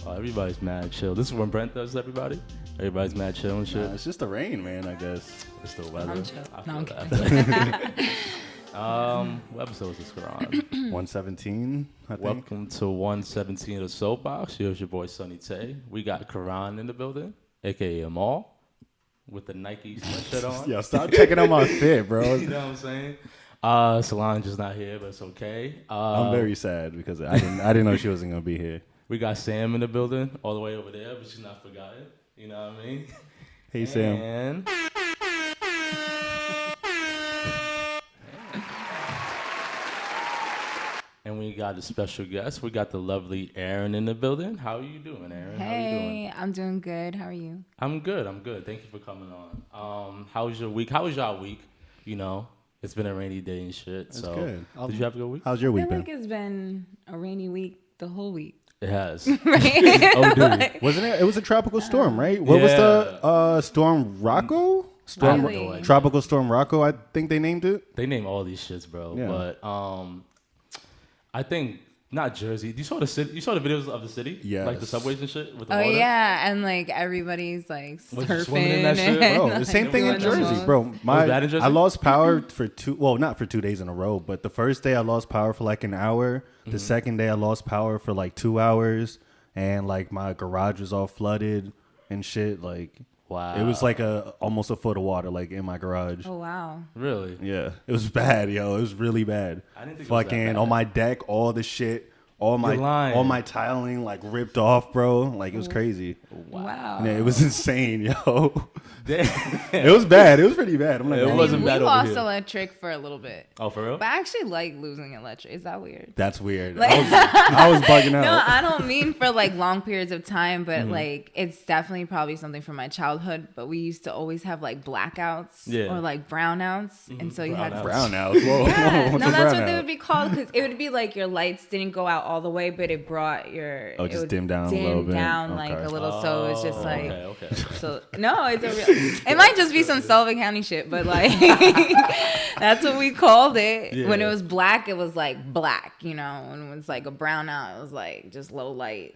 Oh, everybody's mad chill. This is when Brent does everybody. Everybody's mad chill and shit. It's just the rain, man, I guess. It's the weather. I'm chill. I No, feel I'm that. What episode is this, Karan? 117, I think. Welcome to 117 of Soapbox. Here's your boy, Sonny Tay. We got Karan in the building, a.k.a. Amal, with the Nike sweatshirt on. Yo, stop checking out my fit, bro. You know what I'm saying? Solange is not here, but it's okay. I'm very sad because I didn't know she wasn't going to be here. We got Sam in the building, all the way over there, but she's not forgotten. You know what I mean? Hey, Sam. And we got a special guest. We got the lovely Erin in the building. How are you doing, Erin? How are you doing? Hey, I'm doing good. How are you? I'm good. Thank you for coming on. How was your week? How was y'all week? You know, it's been a rainy day and shit. That's so good. Did you have a good week? How's your I week feel been? like it's been a rainy week the whole week. It has. Right? Oh, dude. Wasn't it? It was a tropical storm, right? What was the storm? Rocco? Really? Tropical storm Rocco, I think they named it. They name all these shits, bro. Yeah. But I think not Jersey. You saw the city. You saw the videos of the city, Yes. like the subways and shit with the Oh water. yeah, and like everybody's like Was swimming in that surfing. shit? and, Bro, the like, same thing in doing the Jersey, most. bro. Was that in Jersey? I lost power for not for 2 days in a row, but the first day I lost power for like an hour. The second day I lost power for like 2 hours, and like my garage was all flooded and shit. Like, Wow. it was like almost a foot of water like in my garage. Oh wow. Really? Yeah, it was bad, yo. It was really bad. I didn't think it was that Fucking bad. on my deck, all the shit, all You're lying. my tiling like ripped off, bro. Like it was crazy. Wow. Yeah, it was insane, yo. Damn. It was bad. It was pretty bad. I'm like, It man, wasn't we bad over lost here. electric for a little bit. Oh, for real? But I actually like losing electric. Is that weird? that's weird. Like- I was bugging out. No, I don't mean for like long periods of time, but Mm-hmm. like it's definitely probably something from my childhood. But we used to always have like blackouts Yeah. or like brownouts, and so you had to. Brownouts. Brownouts. Whoa. Yeah. What's No, a that's what brownout? they would be called because it would be like your lights didn't go out all the way, but it brought your Oh, it just would dim down a dim little bit. down like Okay. a little. So it's just like okay. so. No, it's a real. It might just be some Sullivan County shit, but like that's what we called it. Yeah. When it was black, it was like black, you know. When it was like a brownout, it was like just low light.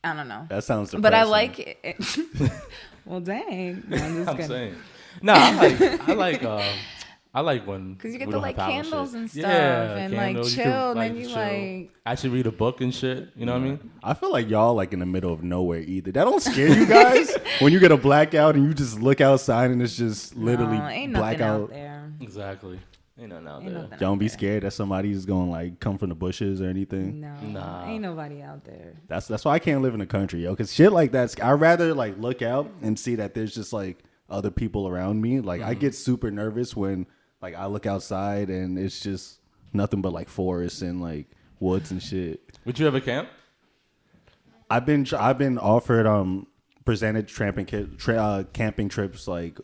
I don't know. That sounds depressing. But I like it. Well, dang. No, I'm just I'm gonna. saying. No, I like when Because you get we to don't like have power candles shit. and stuff Yeah, and candles. like You chill, can, and then you chill. like. actually read a book and shit. You know what I mean? I feel like y'all like in the middle of nowhere either. That don't scare you guys when you get a blackout and you just look outside and it's just literally No, ain't nothing blackout. out there. Exactly. Ain't nothing out Ain't there. nothing. Don't be scared that somebody's going like come from the bushes or anything. No, Nah. ain't nobody out there. That's why I can't live in the country, yo. Cause shit like that, I'd rather like look out and see that there's just like other people around me. Like I get super nervous when like I look outside and it's just nothing but like forests and like woods and shit. Would you ever camp? I've been offered presented camping trips like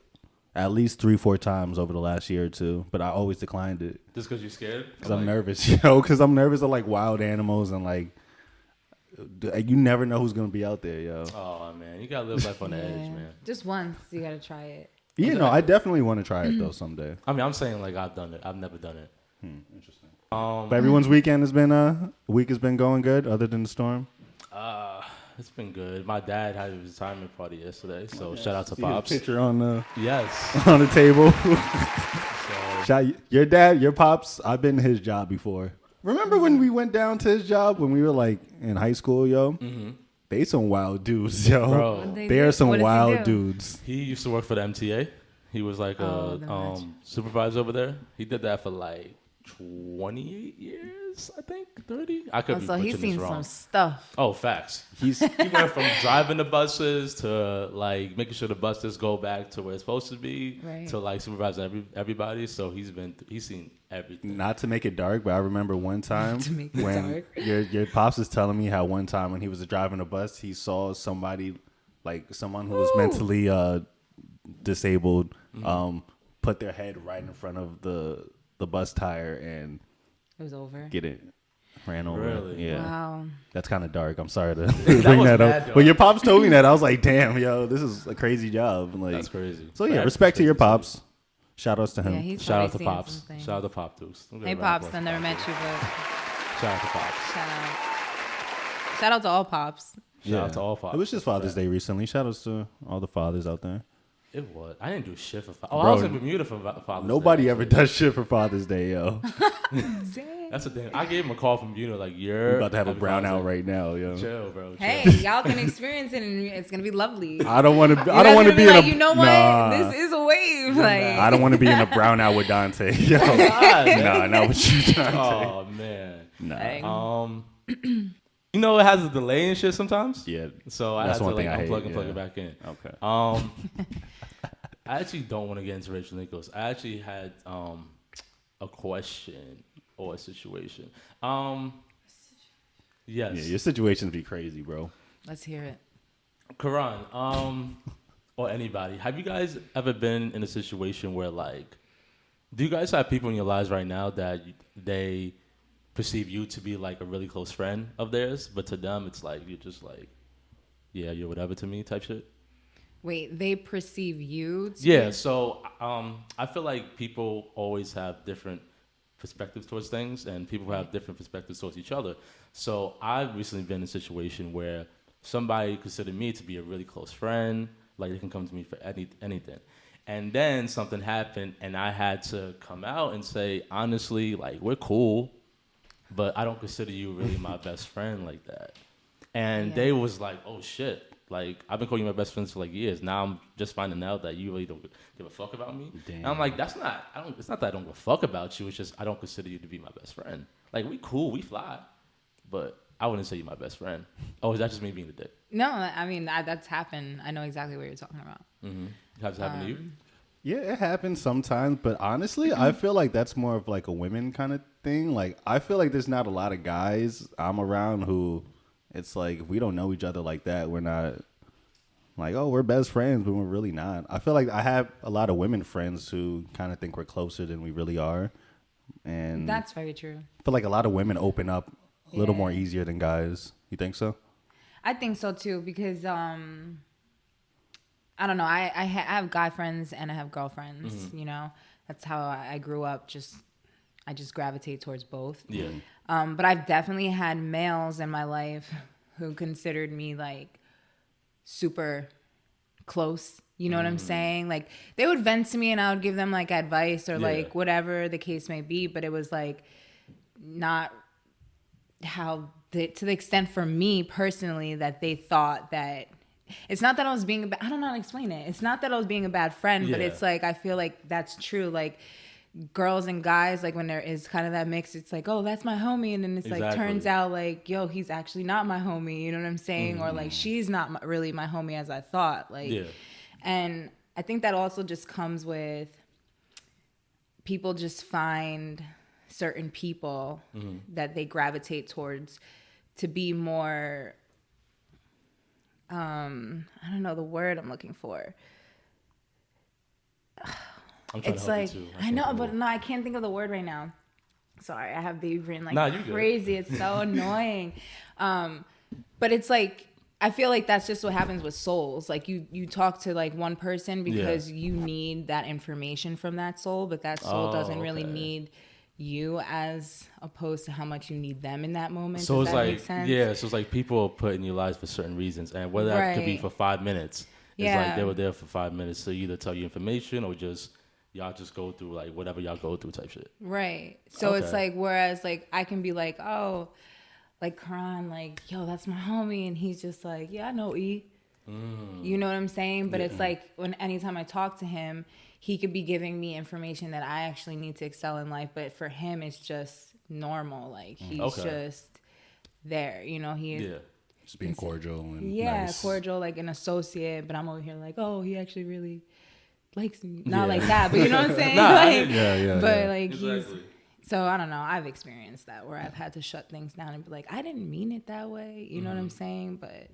at least 3-4 times over the last year or two, but I always declined it Just because you're scared? because I'm nervous, yo. Because I'm nervous of like wild animals and like you never know who's gonna be out there, yo. Oh man, you gotta live life on the edge, Yeah. man. Just once, you gotta try it. You know, I definitely want to try it though someday. I mean, I'm saying like I've done it. I've never done it. Interesting. But everyone's weekend has been week has been going good, other than the storm. It's been good. My dad had his retirement party yesterday, so shout out to See his Pops. picture on the Yes. on the table. So, Shout your dad, your pops. I've been to his job before. Remember when we went down to his job when we were like in high school, yo? They some wild dudes, yo. Bro. What'd they They do? are some What does he wild do? dudes. he used to work for the MTA. He was like Oh, the a match. supervisor over there. He did that for like 28 years, I think, 30. I could Oh, be so he's butchering this seen wrong. some stuff. Oh, facts. He's He went from driving the buses to like making sure the buses go back to where it's supposed to be, Right. to like supervising everybody. So he's seen everything. not to make it dark, but I remember one time To make it when dark. your pops is telling me how one time when he was driving a bus, he saw somebody like someone who was mentally disabled put their head right in front of the bus tire and It was over. get it ran over. Really? Yeah. Wow. That's kind of dark. I'm sorry to bring was that mad up. dark. But your pops told me that. I was like, damn, yo, this is a crazy job. Like, That's crazy. So yeah, But respect to your actually, pops. Shout outs to him. Yeah, he's Shout out probably to seen Pops. some things. Shout out to Pop Deuce. Hey, Pops, I never met you, but Shout out to Pops. shout out. Shout out to all Pops. Shout out to all fathers. It was just Father's Day recently. Shout outs to all the fathers out there. It was. I didn't do shit for Father's Day. Bro, I was in Bermuda for Father's Day. Nobody ever does shit for Father's Day, yo. That's the thing. I gave him a call from Bermuda like, We're about to have a brownout right now, yo. Chill, bro. Chill. Hey, y'all can experience it, and it's gonna be lovely. I don't want to. You I don't guys want to gonna be in like, a. you know what? Nah. This is a wave. Like, I don't want to be in a brownout with Dante. Yo. Nah, not with you, Dante. Oh man. Nah. Dang. You know it has a delay and shit sometimes. Yeah. So I That's had to one like thing I hate, unplug and plug yeah. it back in. Okay. I actually don't want to get into Rachel Nichols. I actually had a question or a situation. Yes. Yeah, your situations be crazy, bro. Let's hear it. Karan, or anybody, have you guys ever been in a situation where, like, do you guys have people in your lives right now that they perceive you to be like a really close friend of theirs, but to them it's like you're just like, yeah, you're whatever to me type shit? Wait, they perceive you to Yeah, so I feel like people always have different perspectives towards things, and people have different perspectives towards each other. So I've recently been in a situation where somebody considered me to be a really close friend, like they can come to me for anything. And then something happened, and I had to come out and say, honestly, like, we're cool, but I don't consider you really my best friend like that. And Yeah. they was like, oh, shit. Like, I've been calling you my best friends for, like, years. Now I'm just finding out that you really don't give a fuck about me. Damn. And I'm like, it's not that I don't give a fuck about you. It's just I don't consider you to be my best friend. Like, we cool, we fly, but I wouldn't say you're my best friend. Oh, is that just me being a dick? No, I mean that's happened. I know exactly what you're talking about. Mm-hmm. Has it happened to you? Yeah, it happens sometimes, but honestly, I feel like that's more of like a women kind of thing. Like, I feel like there's not a lot of guys I'm around who it's like we don't know each other like that. We're not like, oh, we're best friends, but we're really not. I feel like I have a lot of women friends who kind of think we're closer than we really are. And That's very true. I feel like a lot of women open up a little Yeah. more easier than guys. You think so? I think so too because I don't know. I have guy friends and I have girlfriends. Mm-hmm. You know, that's how I grew up. I just gravitate towards both. Yeah. But I've definitely had males in my life who considered me like super close. You know what I'm saying? Like they would vent to me and I would give them like advice or like whatever the case may be. But it was like not how to the extent for me personally that they thought that it's not that I was being I don't know how to explain it. It's not that I was being a bad friend, but Yeah. it's like I feel like that's true. Like girls and guys, like when there is kind of that mix, it's like, oh, that's my homie, and then it's like Exactly. turns out like, yo, he's actually not my homie. You know what I'm saying? Or like she's not really my homie as I thought. Like, Yeah. and I think that also just comes with people just find certain people that they gravitate towards to be more I don't know the word I'm looking for. I'm trying It's to help like you too. I know, but no, I can't think of the word right now. Sorry, I have baby brain like Nah, you good. crazy. It's so annoying. But it's like I feel like that's just what happens with souls. Like you talk to like one person because you need that information from that soul, but that soul doesn't really okay. need you as opposed to how much you need them in that moment. So Does it's that like, make sense? yeah, so it's like people are put in your lives for certain reasons, and whether that could be Right. for 5 minutes, it's Yeah. like they were there for 5 minutes to either tell you information or just y'all just go through like whatever y'all go through type shit. Right. So it's Okay. like, whereas like I can be like, oh, like Karan, like, yo, that's my homie. And he's just like, yeah, I know E. You know what I'm saying? But it's like anytime I talk to him, he could be giving me information that I actually need to excel in life. But for him, it's just normal. Like he's just there. You know, he Yeah. Just being cordial and yeah, nice. cordial, like an associate. But I'm over here like, oh, he actually really likes me. Not like that, but you know what I'm saying? Nah, I like, get Yeah, but yeah. like Exactly. he's so I don't know. I've experienced that where I've had to shut things down and be like, I didn't mean it that way. You know what I'm saying? But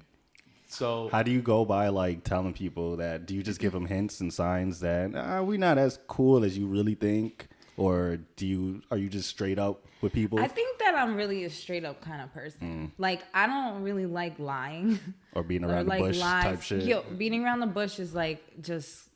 So How do you go by like telling people that? Do you just give them hints and signs that we're not as cool as you really think, or are you just straight up with people, I think that I'm really a straight up kind of person. Like I don't really like lying or being or around the like bush lies. type shit? Yo, beating around the bush is like just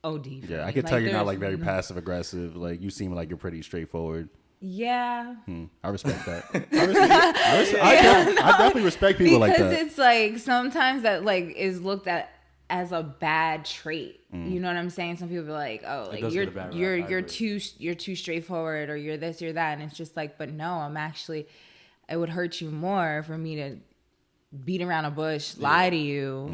OD. For Yeah, me. I could tell you're not like there's very passive aggressive. Like you seem like you're pretty straightforward. Yeah. I respect that. I definitely respect people like Because that. it's like sometimes that like is looked at as a bad trait. You know what I'm saying? Some people be like, "Oh, like does you're get a bad rap, I you're agree. you're too straightforward, or you're this, you're that," and it's just like, but no, I'm actually. It would hurt you more for me to beat around a bush, lie to you,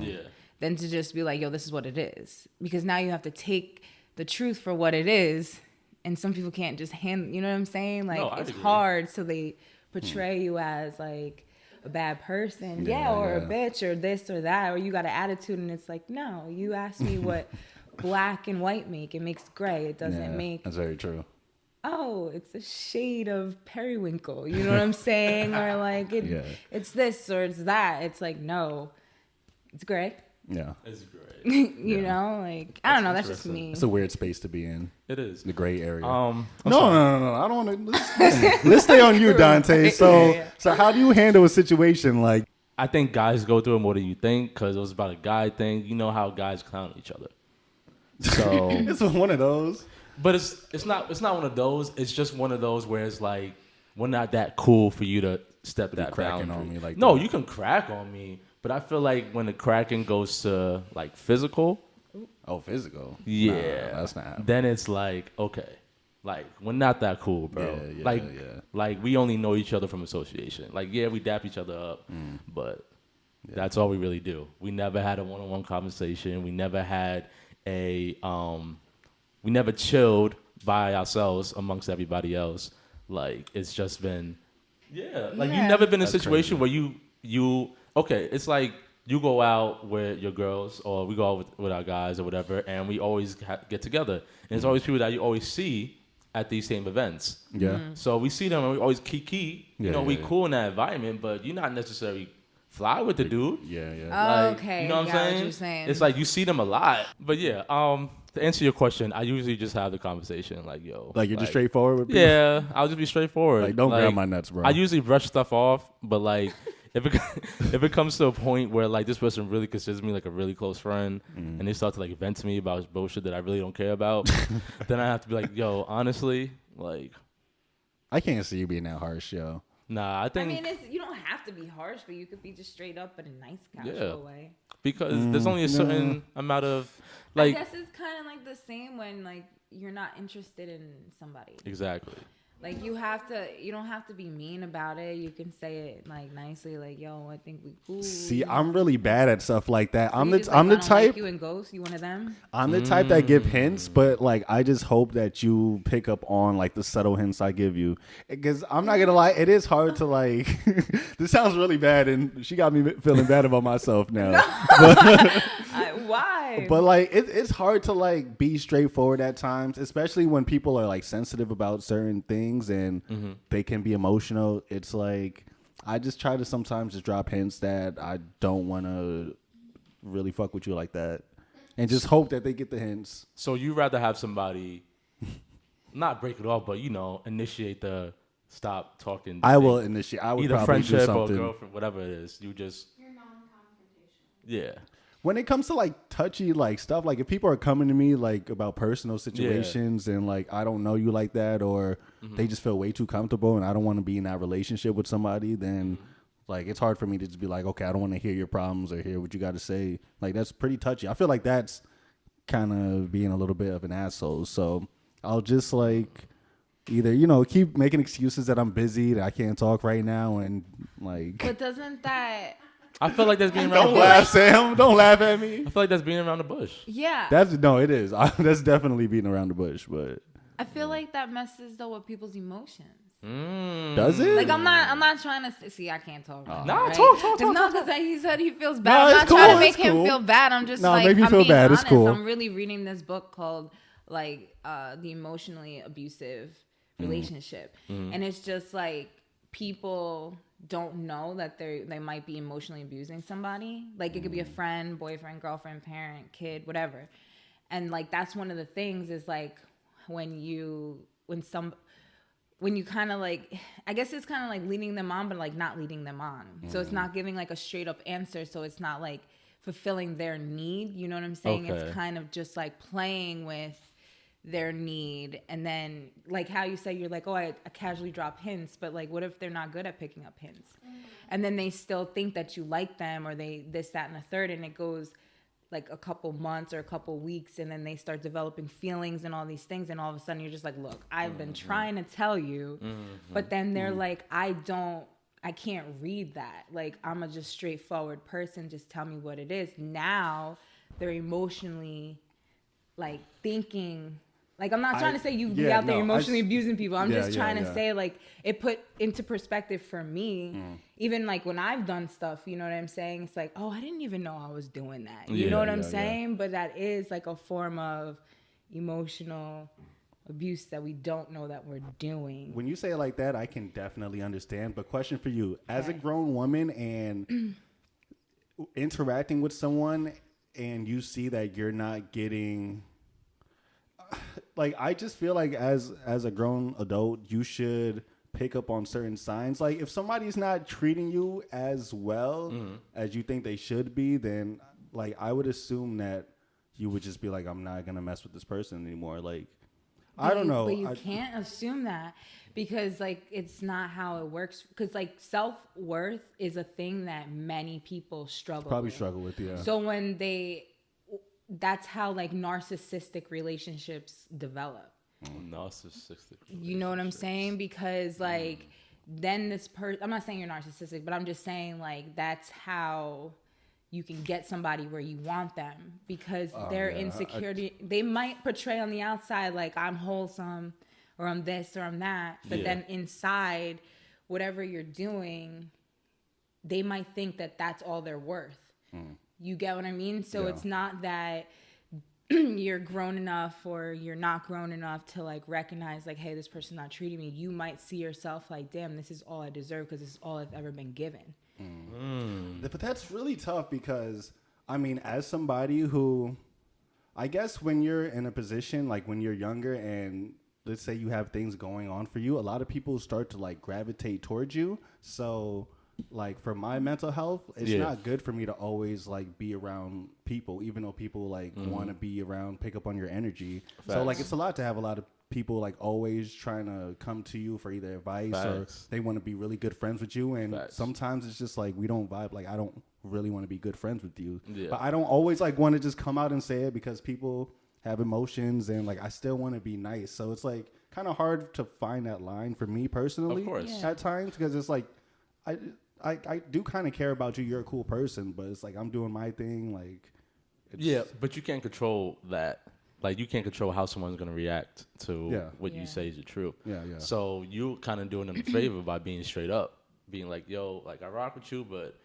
than to just be like, "Yo, this is what it is," because now you have to take the truth for what it is, and some people can't just hand. You know what I'm saying? Like No, I it's agree. hard, so they portray you as like a bad person, or a bitch, or this or that, or you got an attitude, and it's like, no, you asked me what black and white make. It makes gray. It doesn't make. That's very true. Oh, it's a shade of periwinkle. You know what I'm saying? Or like it's this or it's that. It's like, no, it's gray. Yeah. It's great. you know, like I don't know. That's just me. It's a weird space to be in. It is. The gray area. I'm No. I don't want to. Let's stay on you, Dante. So how do you handle a situation like? I think guys go through it more than you think because it was about a guy thing. You know how guys clown each other. So It's one of those. but it's not one of those. It's just one of those where it's like we're not that cool for you to step that cracking boundary. on me like no, that. you can crack on me, but I feel like when the cracking goes to like physical, Oh, physical. yeah, Nah, that's not happening. then it's like okay, like we're not that cool, bro. Like we only know each other from association. Like yeah, we dap each other up, but that's all we really do. We never had a one-on-one conversation. We never had a we never chilled by ourselves amongst everybody else. Like it's just been like you've never been in a situation where you okay, it's like you go out with your girls or we go out with our guys or whatever, and we always get together, and it's always people that you always see at these same events. Yeah. So we see them and we always kiki. We cool in that environment, but you're not necessarily fly with the dude. Yeah. Oh, Like, okay. You know what I'm Got saying? what you're saying. It's like you see them a lot. But yeah, to answer your question, I usually just have the conversation like, yo. Like you're just straightforward with people? Yeah, I'll just be straightforward. Like, don't grab my nuts, bro. I usually brush stuff off, but like if it comes to a point where like this person really considers me like a really close friend and they start to like vent to me about bullshit that I really don't care about, then I have to be like, yo, honestly, like I can't see you being that harsh, yo. Nah, I think you don't have to be harsh, but you could be just straight up in a nice casual way. because there's only a certain amount of like I guess it's kind of like the same when like you're not interested in somebody. exactly. Like you don't have to be mean about it. You can say it like nicely, like, "Yo, I think we cool." See, I'm really bad at stuff like that. So I'm you the just, like, I'm the I don't type like you and ghost. You one of them? I'm the type that give hints, but like I just hope that you pick up on like the subtle hints I give you. Because I'm not gonna lie, it is hard to like. This sounds really bad, and she got me feeling bad about myself now. Why? But like it's hard to like be straightforward at times, especially when people are like sensitive about certain things and they can be emotional. It's like I just try to sometimes just drop hints that I don't want to really fuck with you like that, and just hope that they get the hints. So you rather have somebody not break it off, but initiate the stop talking. I will initiate. I would either probably do friendship or something. girlfriend, whatever it is. You just You're non-confrontational. yeah. When it comes to like touchy like stuff, like if people are coming to me like about personal situations and like I don't know you like that, or they just feel way too comfortable and I don't want to be in that relationship with somebody, then like it's hard for me to just be like, okay, I don't want to hear your problems or hear what you got to say. Like that's pretty touchy. I feel like that's kind of being a little bit of an asshole. So I'll just like either keep making excuses that I'm busy, that I can't talk right now, and like. But doesn't that? I feel like that's being around Don't the laugh, bush. Sam. Don't laugh at me. I feel like that's being around the bush. Yeah. It is. That's definitely beating around the bush, but I feel like that messes though with people's emotions. does it? Like I'm not trying to see. I can't talk. Right Nah, right? talk. No, because he said he feels No, bad. I'm not it's trying cool, to make it's him cool. feel bad. I'm just No, like make me I'm feel being bad, it's honest. cool. I'm really reading this book called like the emotionally abusive relationship, and it's just like people don't know that they might be emotionally abusing somebody. Like it could be a friend, boyfriend, girlfriend, parent, kid, whatever. And like that's one of the things is like when you kind of like, I guess it's kind of like leading them on, but like not leading them on. So it's not giving like a straight up answer. So it's not like fulfilling their need. You know what I'm saying? Okay. It's kind of just like playing with their need. And then like how you say, you're like, oh, I casually drop hints, but like what if they're not good at picking up hints? And then they still think that you like them, or they this, that, and the third, and it goes like a couple months or a couple weeks, and then they start developing feelings and all these things, and all of a sudden you're just like, look, I've been trying to tell you, but then they're like, I can't read that. Like, I'm a just straightforward person. Just tell me what it is. Now they're emotionally like thinking. Like, I'm not trying to say you be out there emotionally abusing people. I'm just trying to say, like, it put into perspective for me, even like when I've done stuff, you know what I'm saying? It's like, oh, I didn't even know I was doing that. You know what I'm saying? But that is like a form of emotional abuse that we don't know that we're doing. When you say it like that, I can definitely understand. But question for you, as a grown woman and interacting with someone, and you see that you're not getting... Like, I just feel like as a grown adult, you should pick up on certain signs. Like, if somebody's not treating you as well as you think they should be, then like I would assume that you would just be like, I'm not gonna mess with this person anymore. Like, I don't know. But you can't assume that, because like it's not how it works. Because like self-worth is a thing that many people struggle with. Yeah. So when that's how like narcissistic relationships develop. Narcissistic. You know what I'm saying? Because like then this person, I'm not saying you're narcissistic, but I'm just saying like that's how you can get somebody where you want them, because their insecurity, they might portray on the outside like I'm wholesome or I'm this or I'm that, but then inside, whatever you're doing, they might think that that's all they're worth. You get what I mean? So it's not that you're grown enough or you're not grown enough to like recognize like, hey, this person's not treating me. You might see yourself like, damn, this is all I deserve because this is all I've ever been given. But that's really tough, because I mean, as somebody who, I guess when you're in a position, like when you're younger and let's say you have things going on for you, a lot of people start to like gravitate towards you. So like for my mental health, it's not good for me to always like be around people, even though people like want to be around, pick up on your energy. Facts. So like it's a lot to have a lot of people like always trying to come to you for either advice or they want to be really good friends with you. And sometimes it's just like we don't vibe. Like I don't really want to be good friends with you. But I don't always like want to just come out and say it, because people have emotions and like I still want to be nice. So it's like kind of hard to find that line for me personally at times, because it's like I do kind of care about you. You're a cool person, but it's like I'm doing my thing. Like, but you can't control that. Like, you can't control how someone's going to react to what you say is the truth. So you're kind of doing them a favor by being straight up, being like, yo, like I rock with you, but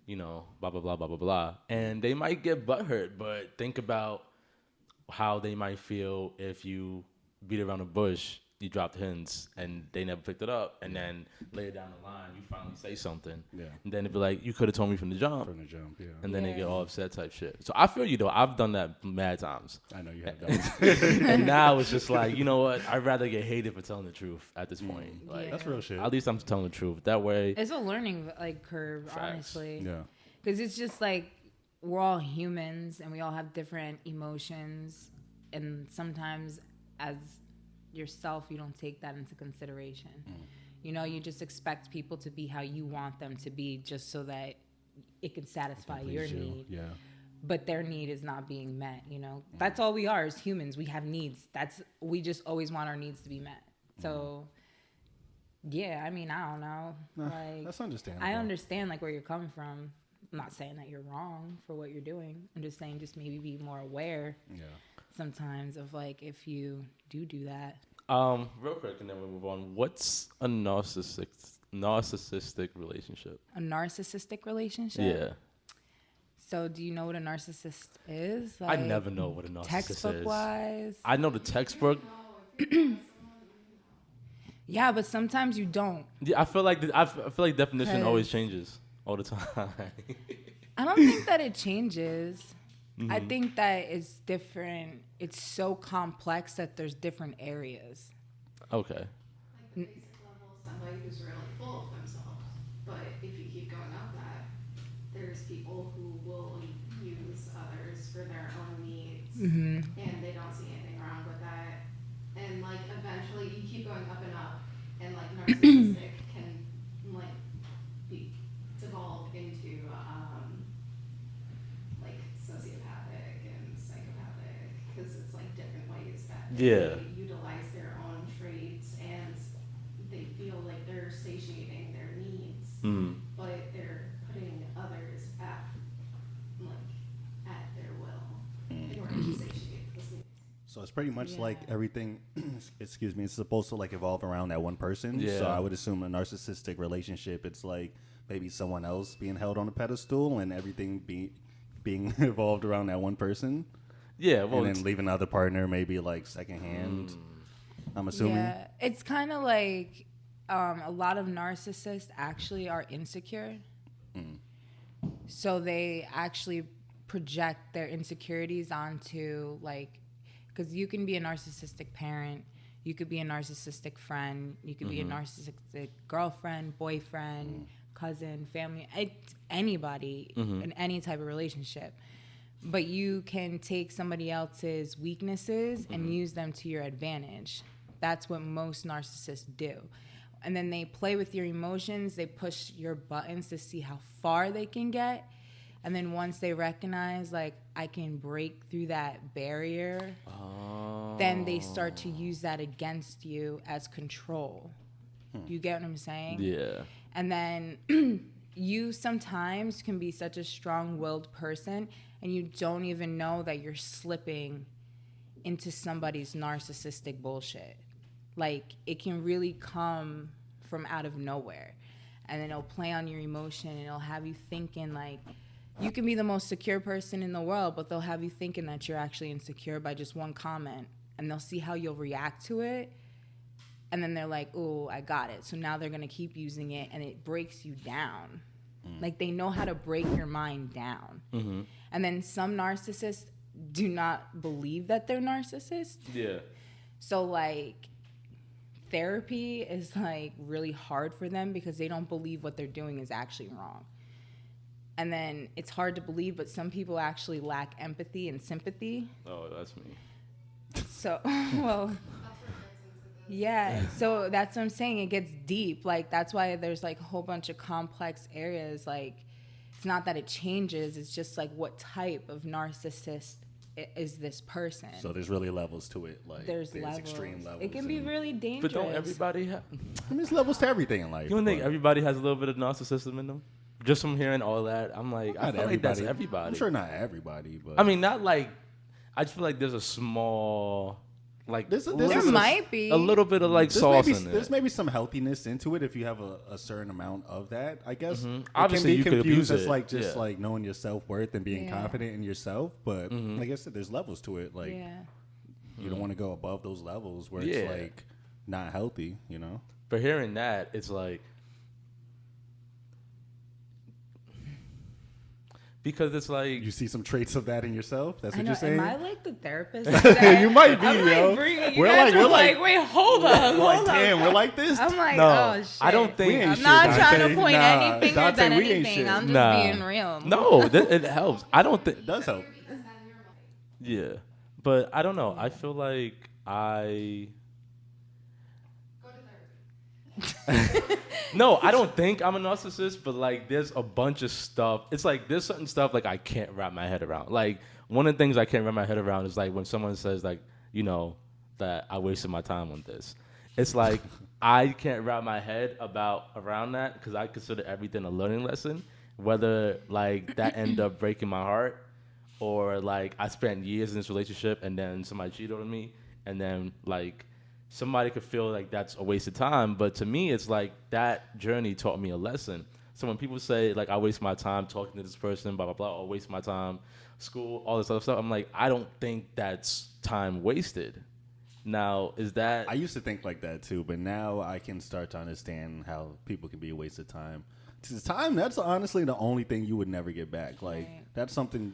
you know, blah blah blah blah blah blah. And they might get butthurt, but think about how they might feel if you beat around the bush. You dropped hints and they never picked it up, and then later down the line you finally say something, and then it'd be like, you could have told me from the jump, and then they get all upset type shit. So I feel you though. I've done that mad times. I know you have done. And now it's just like, you know what? I'd rather get hated for telling the truth at this point. Like, that's real shit. At least I'm telling the truth. That way, it's a learning like curve, honestly. Yeah, because it's just like we're all humans and we all have different emotions, and sometimes as yourself you don't take that into consideration. You know, you just expect people to be how you want them to be just so that it can satisfy your need. But their need is not being met, you know. That's all we are as humans. We have needs. We just always want our needs to be met. So I mean, I don't know. Like, that's understandable. I understand like where you're coming from. I'm not saying that you're wrong for what you're doing. I'm just saying just maybe be more aware sometimes of like if you do that. Real quick, and then we'll move on. What's a narcissistic relationship? A narcissistic relationship? Yeah. So do you know what a narcissist is? Like, I never know what a narcissist textbook is. Wise? I know the textbook. Yeah, but sometimes you don't. Yeah, I feel like definition always changes all the time. I don't think that it changes. I think that it's different. It's so complex that there's different areas. Okay. Like the basic level, somebody who's really full of themselves. But if you keep going up that, there's people who will use others for their own needs. And they don't see anything wrong with that. like eventually you keep going up and up, and like narcissistic can like be devolve into like sociopathic and psychopathic, because it's like different ways that they utilize their own traits, and they feel like they're satiating their needs, but they're putting others at their will in order to satiate those needs. So it's pretty much like everything, excuse me, it's supposed to like evolve around that one person. Yeah. So I would assume a narcissistic relationship, it's like maybe someone else being held on a pedestal and everything being evolved around that one person. Yeah, well, and then leaving the other partner maybe like secondhand. I'm assuming. Yeah, it's kind of like a lot of narcissists actually are insecure. So they actually project their insecurities onto, like, because you can be a narcissistic parent, you could be a narcissistic friend, you could be a narcissistic girlfriend, boyfriend, cousin, family, anybody in any type of relationship. But you can take somebody else's weaknesses and use them to your advantage. That's what most narcissists do. And then they play with your emotions. They push your buttons to see how far they can get. And then once they recognize, like, I can break through that barrier, then they start to use that against you as control. You get what I'm saying? Yeah. And then you sometimes can be such a strong-willed person, and you don't even know that you're slipping into somebody's narcissistic bullshit. Like, it can really come from out of nowhere. And then it'll play on your emotion, and it'll have you thinking, like, you can be the most secure person in the world, but they'll have you thinking that you're actually insecure by just one comment. And they'll see how you'll react to it. And then they're like, oh, I got it. So now they're going to keep using it, and it breaks you down. Like, they know how to break your mind down. And then some narcissists do not believe that they're narcissists. Yeah. So, like, therapy is, like, really hard for them because they don't believe what they're doing is actually wrong. And then it's hard to believe, but some people actually lack empathy and sympathy. Oh, that's me. So, well, yeah. So that's what I'm saying. It gets deep. Like, that's why there's, like, a whole bunch of complex areas. Like, it's not that it changes. It's just, like, what type of narcissist is this person? So there's really levels to it. Like, There's levels. extreme levels. It can be really dangerous. But don't everybody have... I mean, there's levels to everything in life. You don't think everybody has a little bit of narcissism in them? Just from hearing all that, I'm like, I feel like that's everybody. I'm sure not everybody, but... I mean, not like... I just feel like there's a small... Like, there might be a little bit of, like, sauce in there. There's maybe some healthiness into it if you have a certain amount of that, I guess. Obviously, it you can could be abuse confused as, it. like, just, like, knowing your self-worth and being Yeah. confident in yourself. But, like I said, there's levels to it. Like, you don't want to go above those levels where it's, like, not healthy, you know? But hearing that, it's like... Because it's like... You see some traits of that in yourself? That's I what know. you're saying? Am I like the therapist? You might be, I'm yo. like bringing you We're guys like- are we're like- wait, hold up, We're like, hold up. damn, we're like this? I'm like, No, oh shit. I don't think... I'm not trying to point Nah, any fingers Dante, at we ain't anything. shit. I'm just Nah. being real. No, it helps. I don't think... It does help. Yeah. But I don't know. I feel like I... Go to therapy. No, I don't think I'm a narcissist, but, like, there's a bunch of stuff. It's like there's certain stuff, like, I can't wrap my head around. Like, one of the things I can't wrap my head around is, like, when someone says, like, you know, that I wasted my time on this. It's like I can't wrap my head around that because I consider everything a learning lesson, whether, like, that ended up breaking my heart or, like, I spent years in this relationship and then somebody cheated on me and then, like, somebody could feel like that's a waste of time, but to me, it's like that journey taught me a lesson. So when people say, like, I waste my time talking to this person, blah, blah, blah, or waste my time, school, all this other stuff, I'm like, I don't think that's time wasted. Now, is that... I used to think like that, too, but now I can start to understand how people can be a waste of time. Time, that's honestly the only thing you would never get back. Like, that's something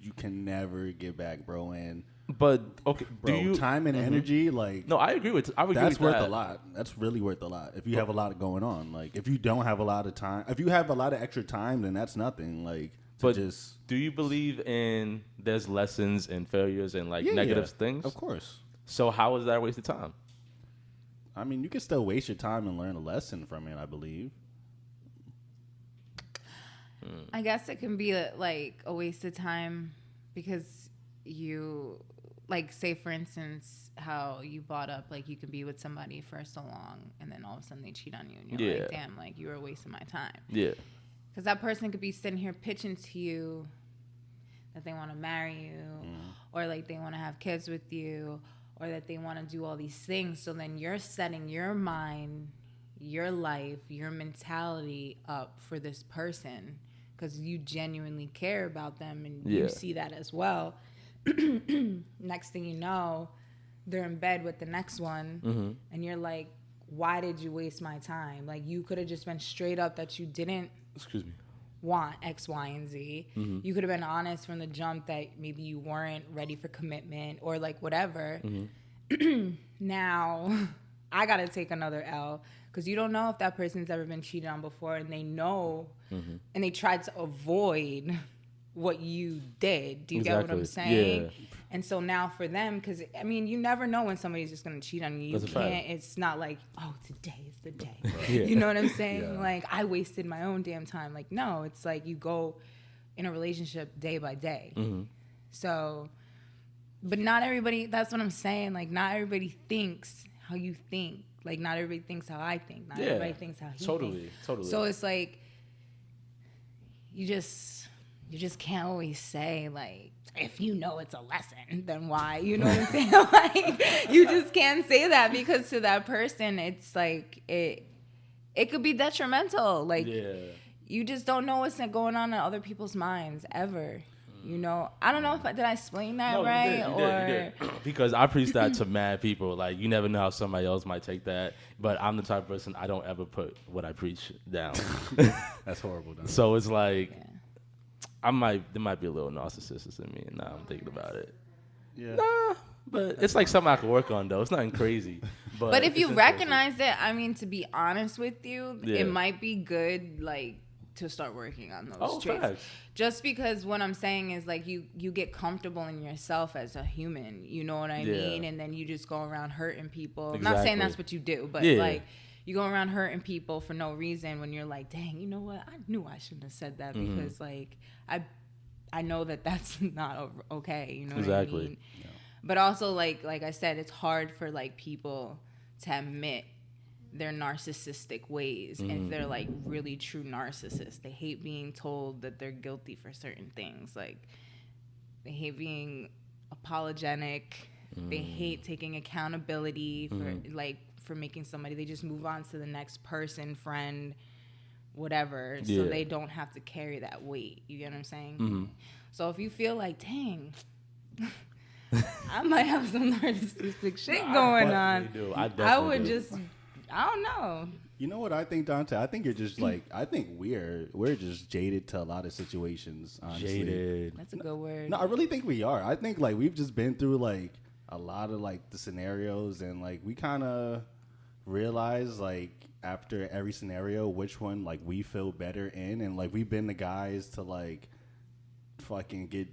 you can never get back, bro, and... But okay, bro, time and energy, like no, I agree with. I would agree that's with worth that. a lot. That's really worth a lot. If you have a lot going on, like if you don't have a lot of time, if you have a lot of extra time, then that's nothing. Like, but just do you believe in there's lessons and failures and like negative things? Of course. So how is that a waste of time? I mean, you can still waste your time and learn a lesson from it, I believe. I guess it can be like a waste of time because you, like, say for instance how you brought up, like, you can be with somebody for so long and then all of a sudden they cheat on you and you're like, damn, like, you were wasting my time. Yeah. Because that person could be sitting here pitching to you that they want to marry you or like they want to have kids with you or that they want to do all these things. So then you're setting your mind, your life, your mentality up for this person because you genuinely care about them and you see that as well. Next thing you know, they're in bed with the next one and you're like, why did you waste my time? Like, you could have just been straight up that you didn't want X, Y, and Z. You could have been honest from the jump that maybe you weren't ready for commitment or like whatever. Now I gotta take another L because you don't know if that person's ever been cheated on before and they know and they tried to avoid what you did. Do you get what I'm saying? Yeah. And so now for them, because I mean, you never know when somebody's just gonna cheat on you. You can't. It's not like, oh, today is the day. You know what I'm saying? Like, I wasted my own damn time. Like, no, it's like you go in a relationship day by day. So, but not everybody. That's what I'm saying. Like, not everybody thinks how you think. Like, not everybody thinks how I think. Not everybody thinks how he thinks. Totally. So it's like you just can't always say, like, if you know it's a lesson, then why? You know what I'm saying? Like, you just can't say that because to that person, it's like it could be detrimental. Like, you just don't know what's going on in other people's minds ever. You know, I don't know did I explain that right? You did. Because I preach that to mad people. Like, you never know how somebody else might take that. But I'm the type of person, I don't ever put what I preach down. That's horrible. So it's like, there might be a little narcissist in me, and now I'm thinking about it. Yeah. Nah, but it's like something I can work on, though. It's nothing crazy. But if you recognize it, I mean, to be honest with you, it might be good, like, to start working on those traits. Facts. Just because what I'm saying is, like, you get comfortable in yourself as a human. You know what I mean? And then you just go around hurting people. Exactly. I'm not saying that's what you do, but, like, you go around hurting people for no reason when you're like, dang, you know what? I knew I shouldn't have said that because, like, I know that that's not okay. You know what I mean? Yeah. But also, like I said, it's hard for, like, people to admit their narcissistic ways if they're, like, really true narcissists. They hate being told that they're guilty for certain things. Like, they hate being apologetic. They hate taking accountability for making somebody. They just move on to the next person, friend, whatever, so they don't have to carry that weight. You get what I'm saying? So if you feel like, dang, I might have some narcissistic shit going on, I would just, I don't know. You know what I think, Dante? I think you're just like, I think we're just jaded to a lot of situations, honestly. Jaded. That's a good word. No, I really think we are. I think, like, we've just been through, like, a lot of, like, the scenarios, and, like, we kind of realize, like, after every scenario which one, like, we feel better in, and, like, we've been the guys to, like, fucking get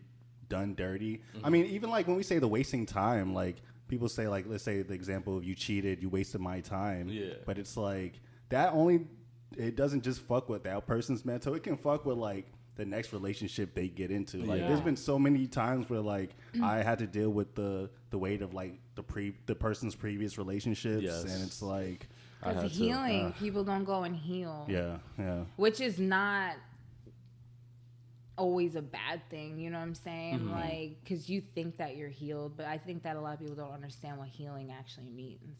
done dirty. I mean, even, like, when we say the wasting time, like, people say, like, let's say the example of you cheated, you wasted my time. But it's like, it doesn't just fuck with that person's mental, it can fuck with, like, the next relationship they get into. Like, there's been so many times where, like, I had to deal with the weight of, like, the person's previous relationships, and it's like, because healing, people don't go and heal. Which is not always a bad thing, you know what I'm saying? Like, because you think that you're healed, but I think that a lot of people don't understand what healing actually means.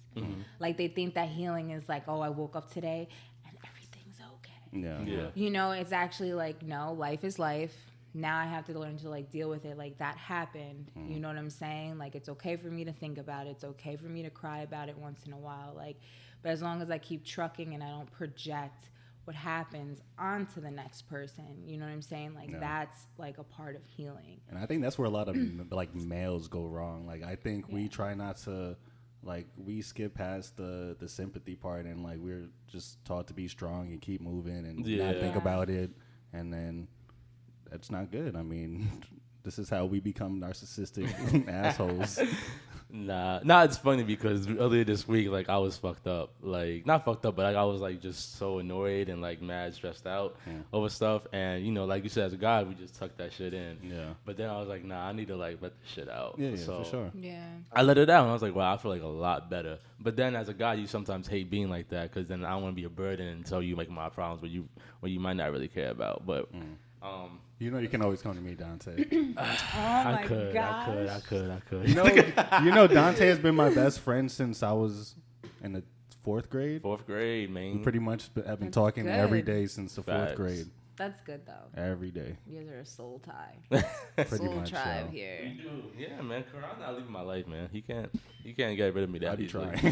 Like, they think that healing is like, oh, I woke up today and everything's okay. You know, it's actually like, no, life is life. Now I have to learn to, like, deal with it. Like, that happened. You know what I'm saying? Like, it's okay for me to think about it. It's okay for me to cry about it once in a while. Like, but as long as I keep trucking and I don't project what happens onto the next person, you know what I'm saying? Like, that's, like, a part of healing. And I think that's where a lot of, like, males go wrong. Like, I think we try not to, like, we skip past the sympathy part, and, like, we're just taught to be strong and keep moving and not think about it. And then that's not good. I mean, this is how we become narcissistic assholes. Nah, it's funny because earlier this week, like, I was fucked up. Like, not fucked up, but like, I was, like, just so annoyed and, like, mad stressed out over stuff. And, you know, like you said, as a guy, we just tuck that shit in. Yeah. But then I was like, nah, I need to, like, let this shit out. Yeah, so for sure. Yeah. I let it out, and I was like, wow, I feel like a lot better. But then as a guy, you sometimes hate being like that because then I don't want to be a burden and tell you, like, my problems when you might not really care about. But, you know, you can always come to me, Dante. I could. You know, Dante has been my best friend since I was in the 4th grade. 4th grade, man. We pretty much have been That's talking good. every day since the 4th Facts. grade. That's good though. Every day. You guys are a soul tie. Pretty soul much, tribe yo. here. We do. Yeah, man. Karan's not leaving my life, man. You can't get rid of me that I'd be easily. trying.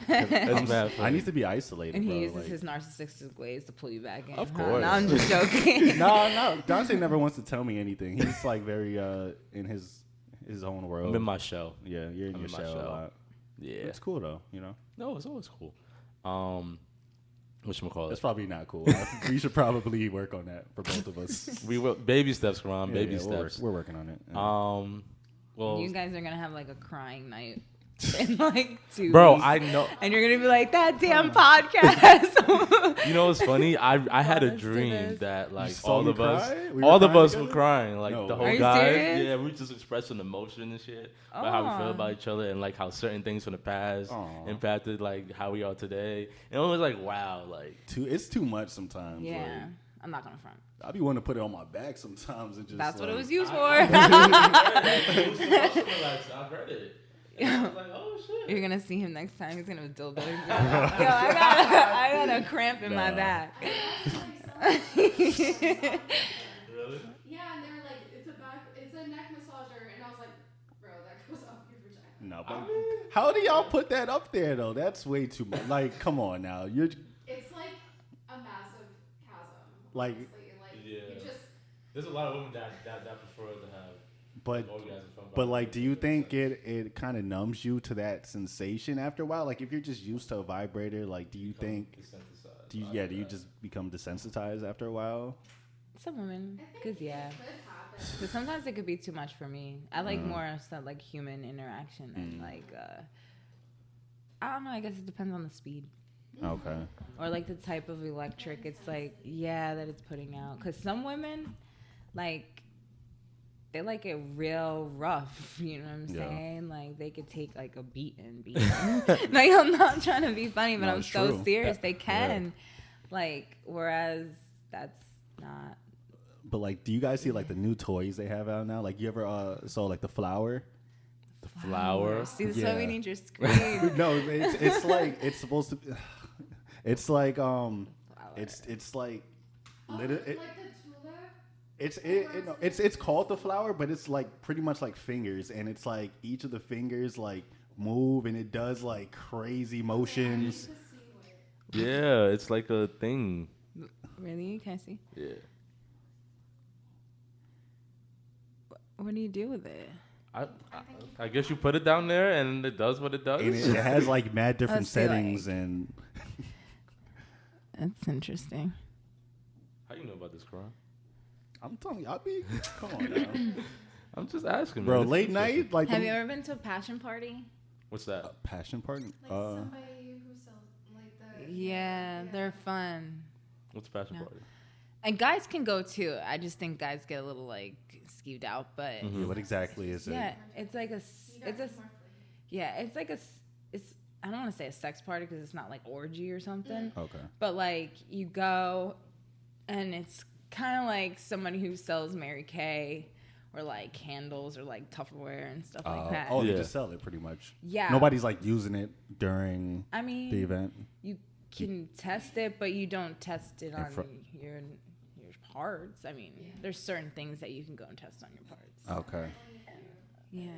That's mad funny. I need to be isolated, And he bro. uses Like, his narcissistic ways to pull you back in. Of Huh? course. No, I'm just joking. no. Dante never wants to tell me anything. He's like very in his own world. I'm in my shell. Yeah, you're in I'm your in my shell a shell. lot. Yeah. It's cool though, you know. No, it's always cool. Whatchamacallit? It's probably not cool. We should probably work on that for both of us. We will baby steps, Karan. Yeah, Baby yeah, steps. We're working on it. Well, You guys are gonna have like a crying night in like 2 bro, weeks. I know. And you're gonna be like, that damn podcast. You know what's funny? I had a Let's do dream this. that like saw all me of us, cry? We were all of crying us were together? crying. Like No the way. whole Are you guy. serious? Yeah, we just expressing emotion and shit about how we feel about each other and like how certain things from the past Aw. impacted like how we are today. And it was like wow, like It's too much sometimes. Yeah, Like, I'm not gonna front. I be wanting to put it on my back sometimes and just. That's what it like- was used for. I've heard it. And I was like, oh shit. You're gonna see him next time. He's gonna have a dildo. Yo, I got a cramp in my Nah. back. Really? Yeah, and they were like, it's a neck massager, and I was like, bro, that goes up your vagina. No, but how do y'all put that up there though? That's way too much. Like, come on now. You're It's like a massive chasm. Like- honestly. Like, Yeah. you just, There's a lot of women that prefer to have but orgasms from. but like, do you think it kind of numbs you to that sensation after a while? Like, if you're just used to a vibrator, like, do you think do you just become desensitized after a while? Some women, I think cause yeah, it could happen. cause sometimes it could be too much for me. I like more stuff like human interaction and like I don't know. I guess it depends on the speed Okay. or like the type of electric. It's like that it's putting out. Cause some women like they like it real rough. You know what I'm Yeah. saying? Like they could take like a beating. Like I'm not trying to be funny, but No, I'm it's so true. serious. They can. Like whereas that's not. But like, do you guys see like the new toys they have out now? Like, you ever saw like the flower? Flower. See, this is why we Yeah. need your screen. No, it's like it's supposed to. It's like it's like liter- Like the tulip. it's called the flower, but it's like pretty much like fingers, and it's like each of the fingers like move, and it does like crazy motions. Yeah, it's like a thing. Really? Can I see? Yeah. What do you do with it? I guess you put it down there and it does what it does. And it has like mad different Let's see, settings, and That's interesting. How you know about this, Karan? I'm telling you, come on now, I'm just asking, bro. man. It's Late interesting. night, like Have you ever been to a passion party? What's that? passion party. Like somebody who sells like the. Yeah, they're fun. What's passion No. party? And guys can go too. I just think guys get a little like skeeved out, but Yeah, what exactly is it? yeah, it's like it's like it's I don't want to say a sex party because it's not like orgy or something. Okay. But like you go, and it's kind of like somebody who sells Mary Kay, or like candles, or like Tupperware and stuff like that. Oh, Yeah. they just sell it pretty much. Yeah. Nobody's like using it during I mean, the event. you can test it, but you don't test it on fr- your parts. I mean, there's certain things that you can go and test on your parts. Okay. Yeah.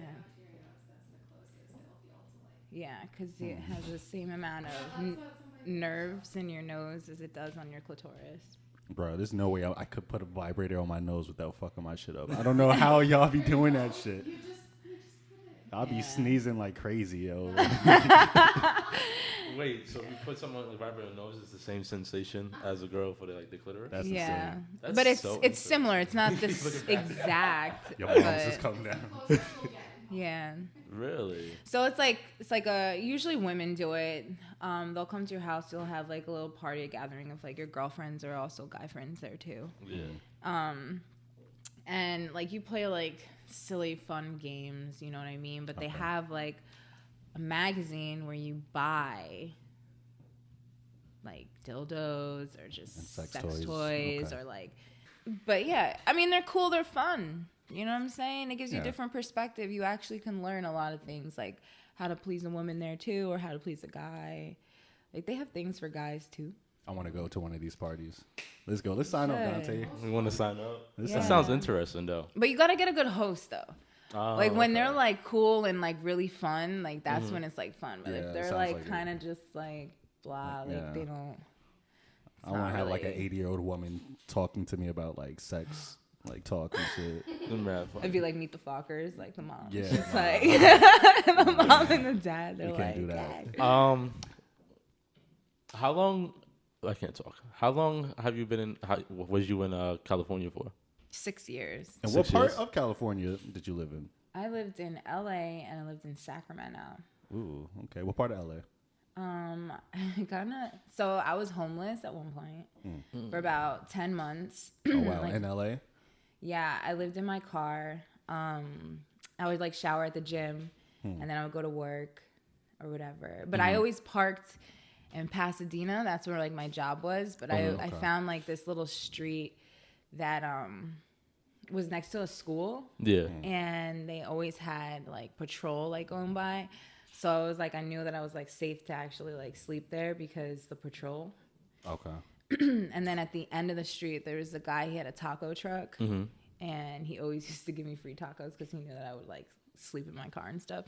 Yeah, because it has the same amount of nerves in your nose as it does on your clitoris. Bro, there's no way I could put a vibrator on my nose without fucking my shit up. I don't know how y'all be doing that shit. You just put it. I'll be sneezing like crazy, yo. Wait, so if you put something on the vibrator nose, it's the same sensation as a girl for the clitoris? That's Yeah, insane. That's but it's so it's interesting. similar. It's not this Look at that. exact. Your mom's but just coming down. Closest you'll get. Yeah. Really? So it's like usually women do it. They'll come to your house. You'll have like a little party gathering of like your girlfriends or also guy friends there too. Yeah. And like you play like silly fun games, you know what I mean? But they have like a magazine where you buy like dildos or just sex toys or like. But yeah, I mean they're cool. They're fun. You know what I'm saying? It gives you a different perspective. You actually can learn a lot of things, like how to please a woman there too, or how to please a guy. Like they have things for guys too. I want to go to one of these parties. Let's go. Let's sign up, Dante. You want to sign up? That sounds interesting, though. But you gotta get a good host though. Like when they're like cool and like really fun, like that's when it's like fun. But if they're like kind of just like blah, like they don't. I want to have like an 80-year-old woman talking to me about like sex. Like talk and shit. It'd be like Meet the Fockers, like the mom. Yeah, it's like the mom and the dad. They're like, do that. How long? I can't talk. How long have you been in? Was you in California for? 6 years. And what part of California did you live in? I lived in LA and I lived in Sacramento. Ooh, okay. What part of LA? So I was homeless at one point for about 10 months. Oh wow, like, in LA? Yeah, I lived in my car. I would like shower at the gym and then I would go to work or whatever. But I always parked in Pasadena. That's where like my job was. But I found like this little street that was next to a school. Yeah. And they always had like patrol like going by. So I was like, I knew that I was like safe to actually like sleep there because the patrol. Okay. And then at the end of the street, there was a guy, he had a taco truck. And he always used to give me free tacos because he knew that I would like sleep in my car and stuff.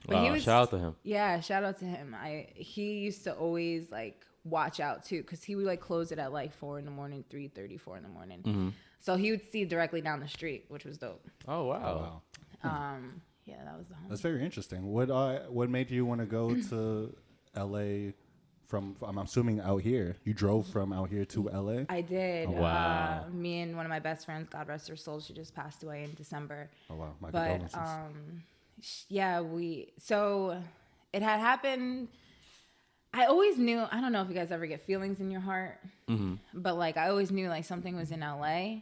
But he was, shout out to him. Yeah, shout out to him. He used to always like watch out too because he would like close it at like 4 in the morning, 3:30, 4 in the morning. So he would see directly down the street, which was dope. Oh, wow. Yeah, that was the home. That's very interesting. What made you want to go to LA from, I'm assuming out here? You drove from out here to LA? I did. Oh, wow. Me and one of my best friends, God rest her soul, she just passed away in December. Oh wow, my But condolences. yeah, so it had happened. I always knew, I don't know if you guys ever get feelings in your heart, but like I always knew like something was in LA,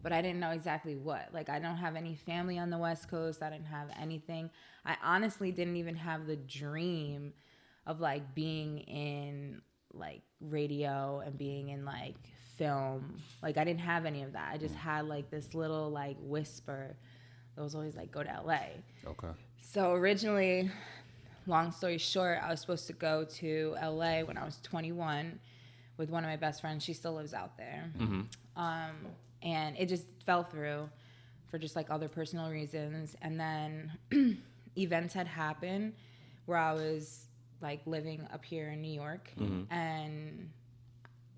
but I didn't know exactly what. Like I don't have any family on the West Coast. I didn't have anything. I honestly didn't even have the dream of like being in like radio and being in like film. Like I didn't have any of that. I just had like this little like whisper that was always like, go to LA. Okay. So originally, long story short, I was supposed to go to LA when I was 21 with one of my best friends. She still lives out there. And it just fell through for just like other personal reasons. And then events had happened where I was like living up here in New York. And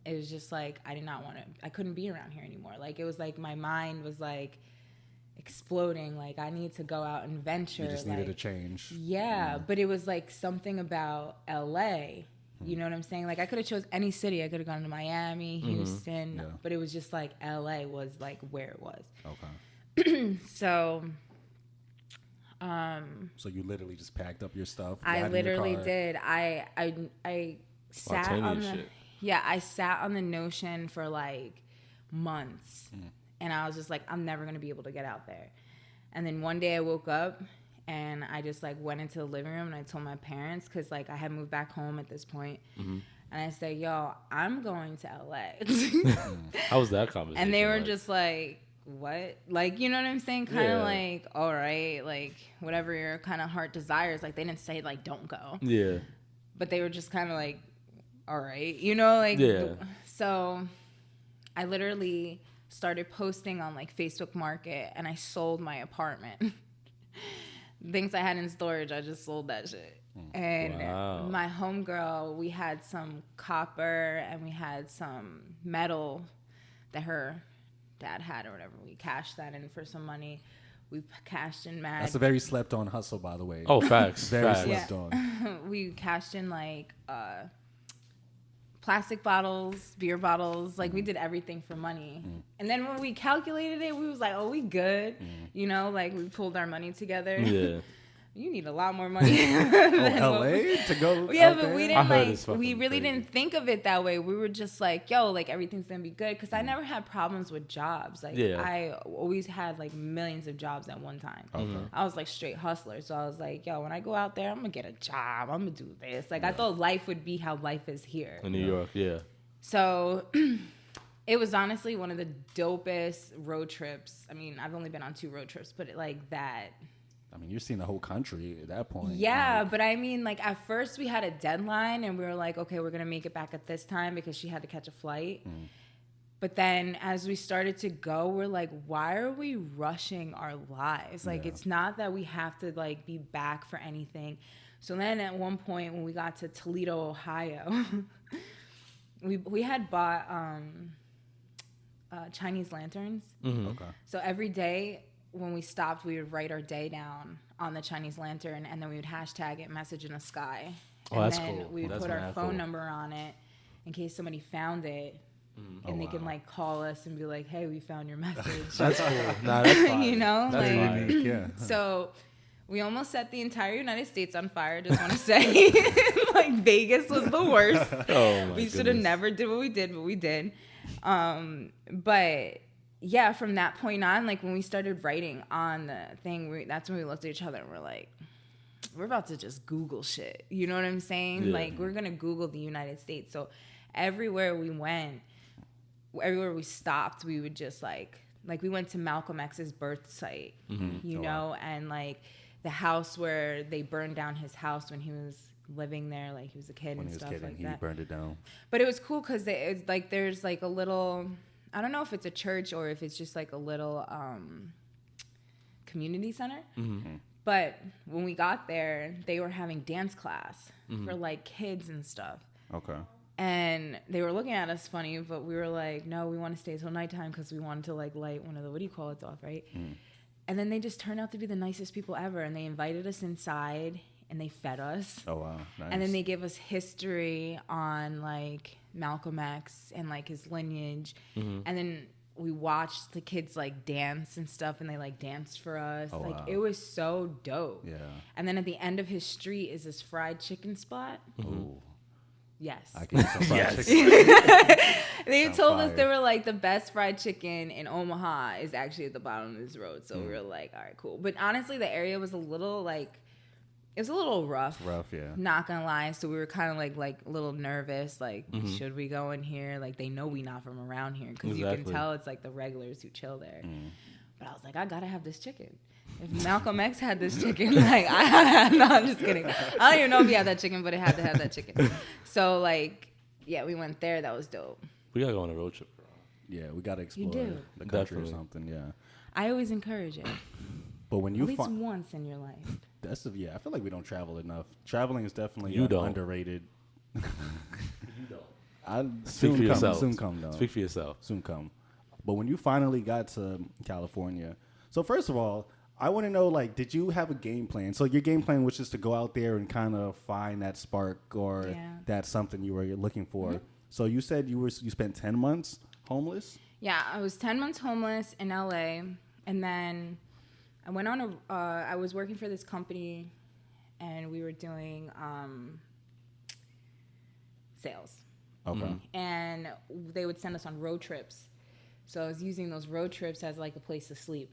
it was just like, I couldn't be around here anymore. Like it was like my mind was like exploding. Like I need to go out and venture. You just like, needed a change. Yeah, but it was like something about LA. You know what I'm saying? Like I could have chose any city. I could have gone to Miami, Houston, but it was just like LA was like where it was. Okay. So So you literally just packed up your stuff. I literally did. I sat on the I sat on the notion for like months. And I was just like, I'm never gonna be able to get out there. And then one day I woke up and I just like went into the living room and I told my parents, because like I had moved back home at this point. And I said, yo, I'm going to LA. How was that conversation? And they were just like, what? Like, you know what I'm saying? Kind of Yeah. like, all right, like whatever your kind of heart desires. Like they didn't say like, don't go. Yeah. But they were just kind of like, all right, you know, like. Yeah. So I literally started posting on like Facebook Market and I sold my apartment. Things I had in storage, I just sold that shit. And my homegirl, we had some copper and we had some metal that her dad had or whatever. We cashed that in for some money. We cashed in mad. That's a very slept on hustle, by the way. Oh, facts. Very facts. slept on. We cashed in like plastic bottles, beer bottles. Like we did everything for money. And then when we calculated it, we was like, oh, we good. You know, like we pulled our money together. Yeah. you need a lot more money. LA to go. Yeah, out but there? we I heard didn't it's like. fucking We really crazy. didn't think of it that way. We were just like, yo, like everything's gonna be good. Because I never had problems with jobs. Like Yeah. I always had like millions of jobs at one time. I was like straight hustler. So I was like, yo, when I go out there, I'm gonna get a job. I'm gonna do this. Like I thought life would be how life is here. In New York, yeah. So it was honestly one of the dopest road trips. I mean, I've only been on 2 road trips, but like that. I mean, you're seeing the whole country at that point. Yeah, but I mean, like at first we had a deadline and we were like, okay, we're gonna make it back at this time because she had to catch a flight. But then as we started to go, we're like, why are we rushing our lives? Like, it's not that we have to like be back for anything. So then at one point when we got to Toledo, Ohio, we had bought Chinese lanterns. Okay. So every day when we stopped, we would write our day down on the Chinese lantern, and then we would hashtag it "message in the sky." Oh, And that's then cool. we would That's put our mad phone cool. number on it in case somebody found it, and they can like call us and be like, "Hey, we found your message." That's cool. Nah, that's fine. You know, That's like fine. Unique, yeah. so. We almost set the entire United States on fire. Just want to say, like Vegas was the worst. Oh my We should have goodness. never did what we did, but we did. But yeah, from that point on, like when we started writing on the thing, that's when we looked at each other and we're like, we're about to just Google shit. You know what I'm saying? Yeah. Like we're gonna Google the United States. So everywhere we went, everywhere we stopped, we would just like we went to Malcolm X's birth site, you know, and like the house where they burned down his house when he was living there, like he was a kid When and he was stuff kidding, like he that. burned it down. But it was cool because it's like there's like a little, I don't know if it's a church or if it's just like a little community center. But when we got there, they were having dance class for like kids and stuff. Okay. And they were looking at us funny, but we were like, no, we want to stay till nighttime because we wanted to like light one of the, what do you call it, off, right? And then they just turned out to be the nicest people ever. And they invited us inside and they fed us. Oh wow. Nice. And then they gave us history on like Malcolm X and like his lineage. And then we watched the kids like dance and stuff, and they like danced for us. Oh, like wow. it was so dope. Yeah. And then at the end of his street is this fried chicken spot. Ooh. Yes. I can eat some fried Yes. chicken. They Sound told us fire. they were like the best fried chicken in Omaha is actually at the bottom of this road. So we were like, all right, cool. But honestly, the area was a little like, it was a little rough. Rough, yeah. Not gonna lie. So we were kind of like a little nervous. Like, should we go in here? Like, they know we not from around here because you Exactly. can tell it's like the regulars who chill there. But I was like, I gotta have this chicken. If Malcolm X had this chicken, like, no, I'm just kidding. I don't even know if he had that chicken, but it had to have that chicken. So like, yeah, we went there. That was dope. We gotta go on a road trip, bro. Yeah, we gotta explore do. the country Definitely. or something, yeah. I always encourage it. But when At you least find once in your life. that's the, yeah, I feel like we don't travel enough. Traveling is definitely You don't. underrated. You don't. I Speak for soon yourself. Soon come though. Speak for yourself. Soon come. But when you finally got to California, so first of all, I want to know, like, did you have a game plan? So your game plan was just to go out there and kind of find that spark or Yeah. that's something you were looking for. So you said you spent 10 months homeless? Yeah, I was 10 months homeless in LA, and then I went on I was working for this company, and we were doing sales. Okay. And they would send us on road trips. So I was using those road trips as like a place to sleep.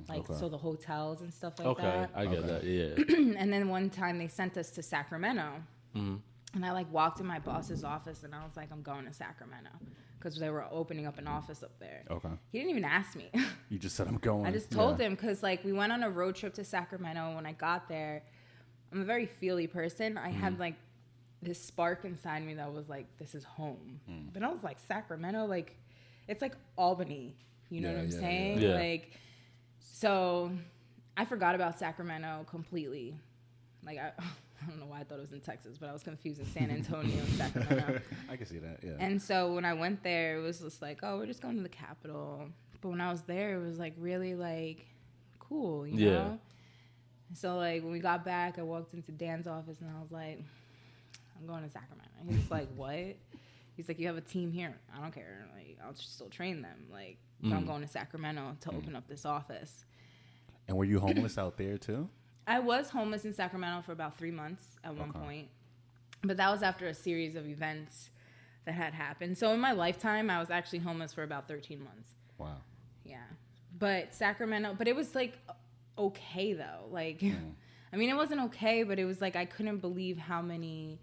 Like, okay. so the hotels and stuff like Okay, that. I get that. Yeah. And then one time they sent us to Sacramento. And I like walked in my boss's office and I was like, I'm going to Sacramento. Because they were opening up an office up there. Okay. He didn't even ask me. You just said I'm going. I just told him because like we went on a road trip to Sacramento. When I got there, I'm a very feely person. I had like this spark inside me that was like, this is home. But I was like, Sacramento, like it's like Albany. You know Yeah, what I'm yeah, saying? yeah. Like, so I forgot about Sacramento completely. Like I don't know why I thought it was in Texas, but I was confusing San Antonio and Sacramento. I can see that, yeah. And so when I went there, it was just like, oh, we're just going to the Capitol. But when I was there, it was like really like cool, you Yeah. know? So like when we got back, I walked into Dan's office and I was like, I'm going to Sacramento. He was like, what? He's like, you have a team here. I don't care. Like, I'll just still train them. Like, but I'm going to Sacramento to open up this office. And were you homeless out there too? I was homeless in Sacramento for about 3 months at one point. But that was after a series of events that had happened. So in my lifetime, I was actually homeless for about 13 months. Wow. Yeah. But Sacramento, but it was like okay though. Like, I mean, it wasn't okay, but it was like I couldn't believe how many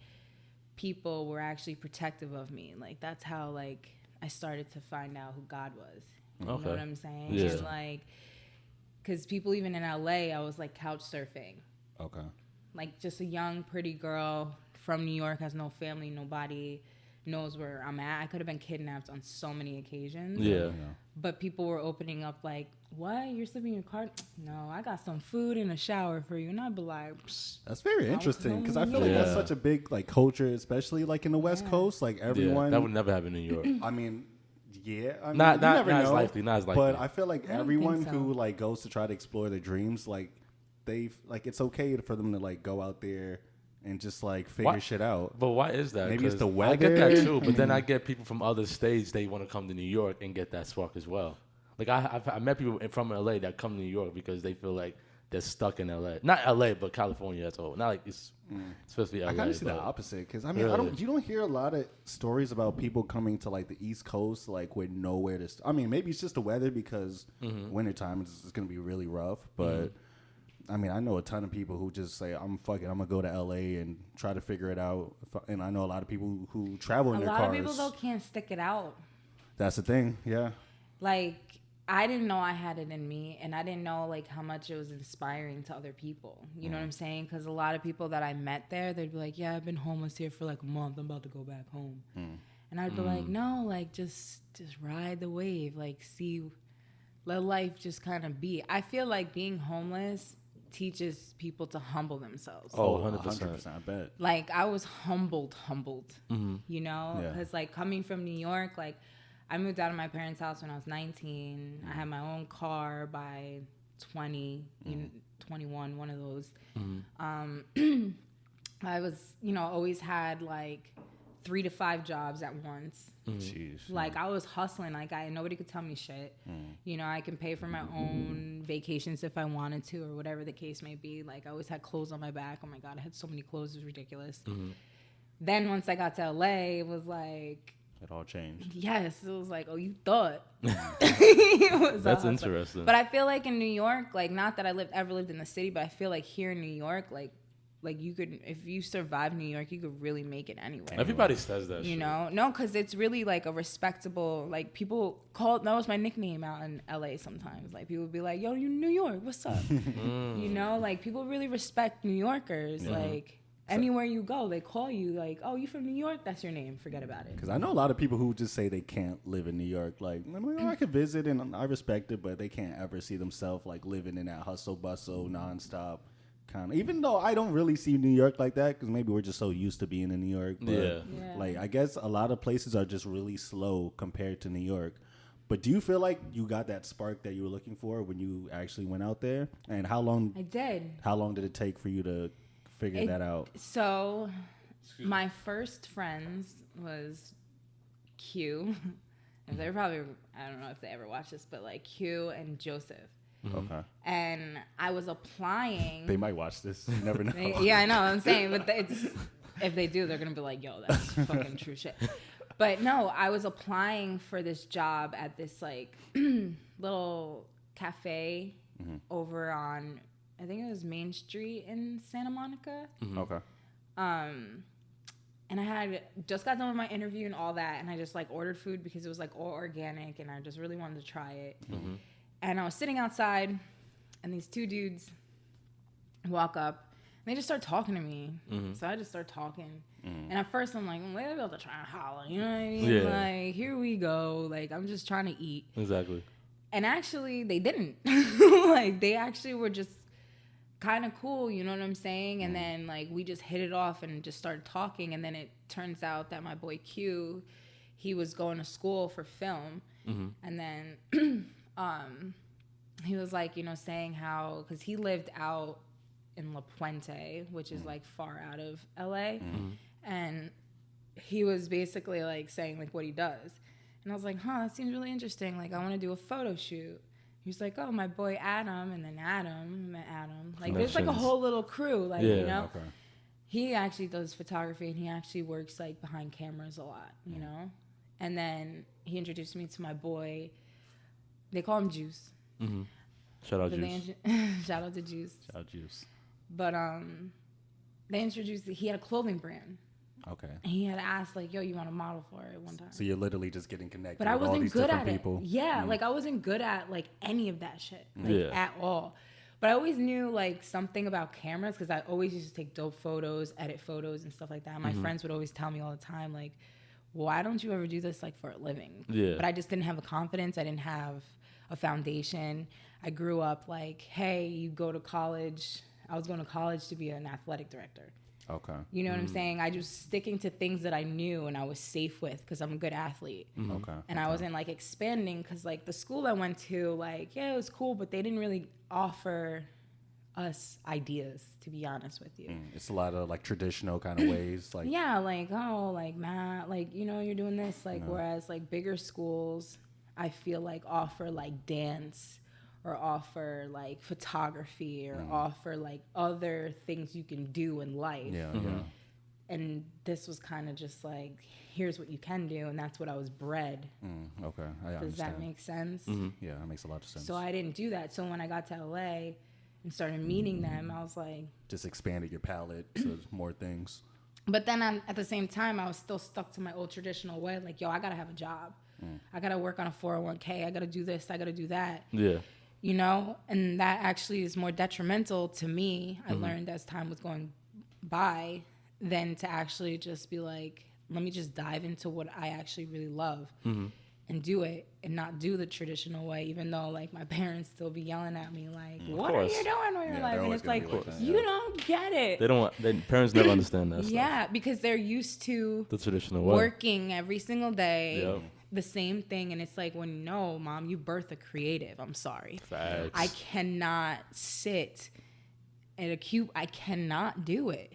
people were actually protective of me. Like, that's how like I started to find out who God was. You know what I'm saying? Yeah. And like, because people even in LA, I was like couch surfing. Okay. Like just a young, pretty girl from New York, has no family, nobody knows where I'm at. I could have been kidnapped on so many occasions. Yeah. But people were opening up like, what? You're sleeping in your car? No, I got some food and a shower for you. And I'd be like, psh. That's very interesting because I feel like that's such a big like culture, especially like in the West Coast. Like everyone, that would never happen in New York. I mean, yeah, I mean, Not you never as know, likely. Not as likely. But I feel like I don't everyone think so. who like goes to try to explore their dreams, like like it's okay for them to like go out there and just like figure shit out. But why is that? Maybe it's 'Cause the I get that weather. too, but then I get people from other states. They want to come to New York and get that spark as well. Like I met people from LA that come to New York because they feel like they're stuck in LA. Not LA, but California as well. Not like it's supposed to be LA. I kind of see the but- opposite because I mean, Really? you don't hear a lot of stories about people coming to like the East Coast like with nowhere to. I mean, maybe it's just the weather because wintertime is going to be really rough. But I mean, I know a ton of people who just say, "I'm fucking, I'm gonna go to LA and try to figure it out." And I know a lot of people who travel in A their lot cars. of people though can't stick it out. That's the thing, yeah. Like, I didn't know I had it in me, and I didn't know like how much it was inspiring to other people. You know what I'm saying? Because a lot of people that I met there, they'd be like, "Yeah, I've been homeless here for like a month. I'm about to go back home," and I'd be like, "No, like just ride the wave. Like, let life just kind of be." I feel like being homeless teaches people to humble themselves. Oh, 100%. 100%. I bet. Like, I was humbled, you know, Yeah. because like coming from New York, like I moved out of my parents' house when I was 19. I had my own car by 20, 21, one of those. I was, always had like 3 to 5 jobs at once. Jeez. Like, I was hustling. Like, nobody could tell me shit. I can pay for my own vacations if I wanted to, or whatever the case may be. Like, I always had clothes on my back. Oh my God, I had so many clothes. It was ridiculous. Then once I got to LA, it was like, It all changed. yes, it was like, oh, you thought. It was That's awesome. interesting. But I feel like in New York, like, not that I ever lived in the city, but I feel like here in New York, like you could, if you survive New York, you could really make it anywhere. Everybody says that. You shit. know, no, because it's really like a respectable, like people that was my nickname out in LA sometimes. Like people would be like, yo, you New York, what's up? You know, like people really respect New Yorkers. Like anywhere you go, they call you like, oh, you from New York? That's your name. Forget about it. Because I know a lot of people who just say they can't live in New York. Like, I'm like, oh, I could visit and I respect it, but they can't ever see themselves like living in that hustle bustle nonstop kind of. Even though I don't really see New York like that, because maybe we're just so used to being in New York. But Yeah. like, I guess a lot of places are just really slow compared to New York. But do you feel like you got that spark that you were looking for when you actually went out there? And how long? I did. How long did it take for you to figure that out? So my first friends was Q. And they're probably, I don't know if they ever watch this, but like Q and Joseph. Okay. And I was applying. They might watch this. You never know. Yeah, I know. I'm saying, but if they do, they're gonna be like, "Yo, that's fucking true shit." But no, I was applying for this job at this like little cafe over on, I think it was Main Street in Santa Monica. Okay. And I had just got done with my interview and all that, and I just like ordered food because it was like all organic, and I just really wanted to try it. And I was sitting outside, and these 2 dudes walk up, and they just start talking to me. So I just start talking. And at first, I'm like, they're about to try and holler. You know what I mean? Yeah. Like, here we go. Like, I'm just trying to eat. Exactly. And actually, they didn't. Like, they actually were just kind of cool, you know what I'm saying? And then, like, we just hit it off and just started talking. And then it turns out that my boy Q, he was going to school for film. And then he was like, saying how, because he lived out in La Puente, which is like far out of LA. And he was basically like saying like what he does. And I was like, that seems really interesting. Like, I want to do a photo shoot. he was like, oh, my boy Adam, and then Adam, met Adam. Like, there's like a Connections. whole little crew, like, Yeah. you know? Okay. He actually does photography, and he actually works like behind cameras a lot, you know? And then he introduced me to my boy. They call him Juice. Shout out But they Juice. shout out to Juice. Shout out Juice. But they introduced, he had a clothing brand. Okay. And he had asked, like, yo, you want to model for it one time? So you're literally just getting connected But I with all wasn't these good different at people. it. Yeah, like I wasn't good at like any of that shit, like Yeah. at all. But I always knew like something about cameras because I always used to take dope photos, edit photos, and stuff like that. My friends would always tell me all the time, like, why don't you ever do this like for a living? Yeah. But I just didn't have the confidence. I didn't have a foundation. I grew up like, hey, you go to college. I was going to college to be an athletic director. Okay. You know what I'm saying? I just sticking to things that I knew and I was safe with because I'm a good athlete. Okay. And I wasn't like expanding because like the school I went to, like, yeah, it was cool, but they didn't really offer us ideas, to be honest with you. It's a lot of like traditional kind of ways. Like Yeah, like, oh, like math, like, you know, you're doing this. Like, whereas like bigger schools, I feel like offer like dance or offer like photography or offer like other things you can do in life. yeah, And this was kind of just like, here's what you can do. And that's what I was bred. yeah. Okay. I Does understand. that make sense? Yeah, that makes a lot of sense. So I didn't do that. So when I got to LA and started meeting them, I was like, Just expanded your palette to more things. but then at the same time, I was still stuck to my old traditional way. Like, yo, I got to have a job. I got to work on a 401k. I got to do this. I got to do that. Yeah. You know? And that actually is more detrimental to me. I learned as time was going by than to actually just be like, let me just dive into what I actually really love and do it and not do the traditional way, even though like my parents still be yelling at me like, what are course. you doing with your Yeah, life? they're And always it's gonna like, be like that, you yeah. don't get it. They don't. Parents never understand that stuff. Yeah, because they're used to The traditional way. working every single day, Yep. the same thing. And it's like, well, no, mom, you birth a creative. I'm sorry. Facts. I cannot sit at a cube. I cannot do it.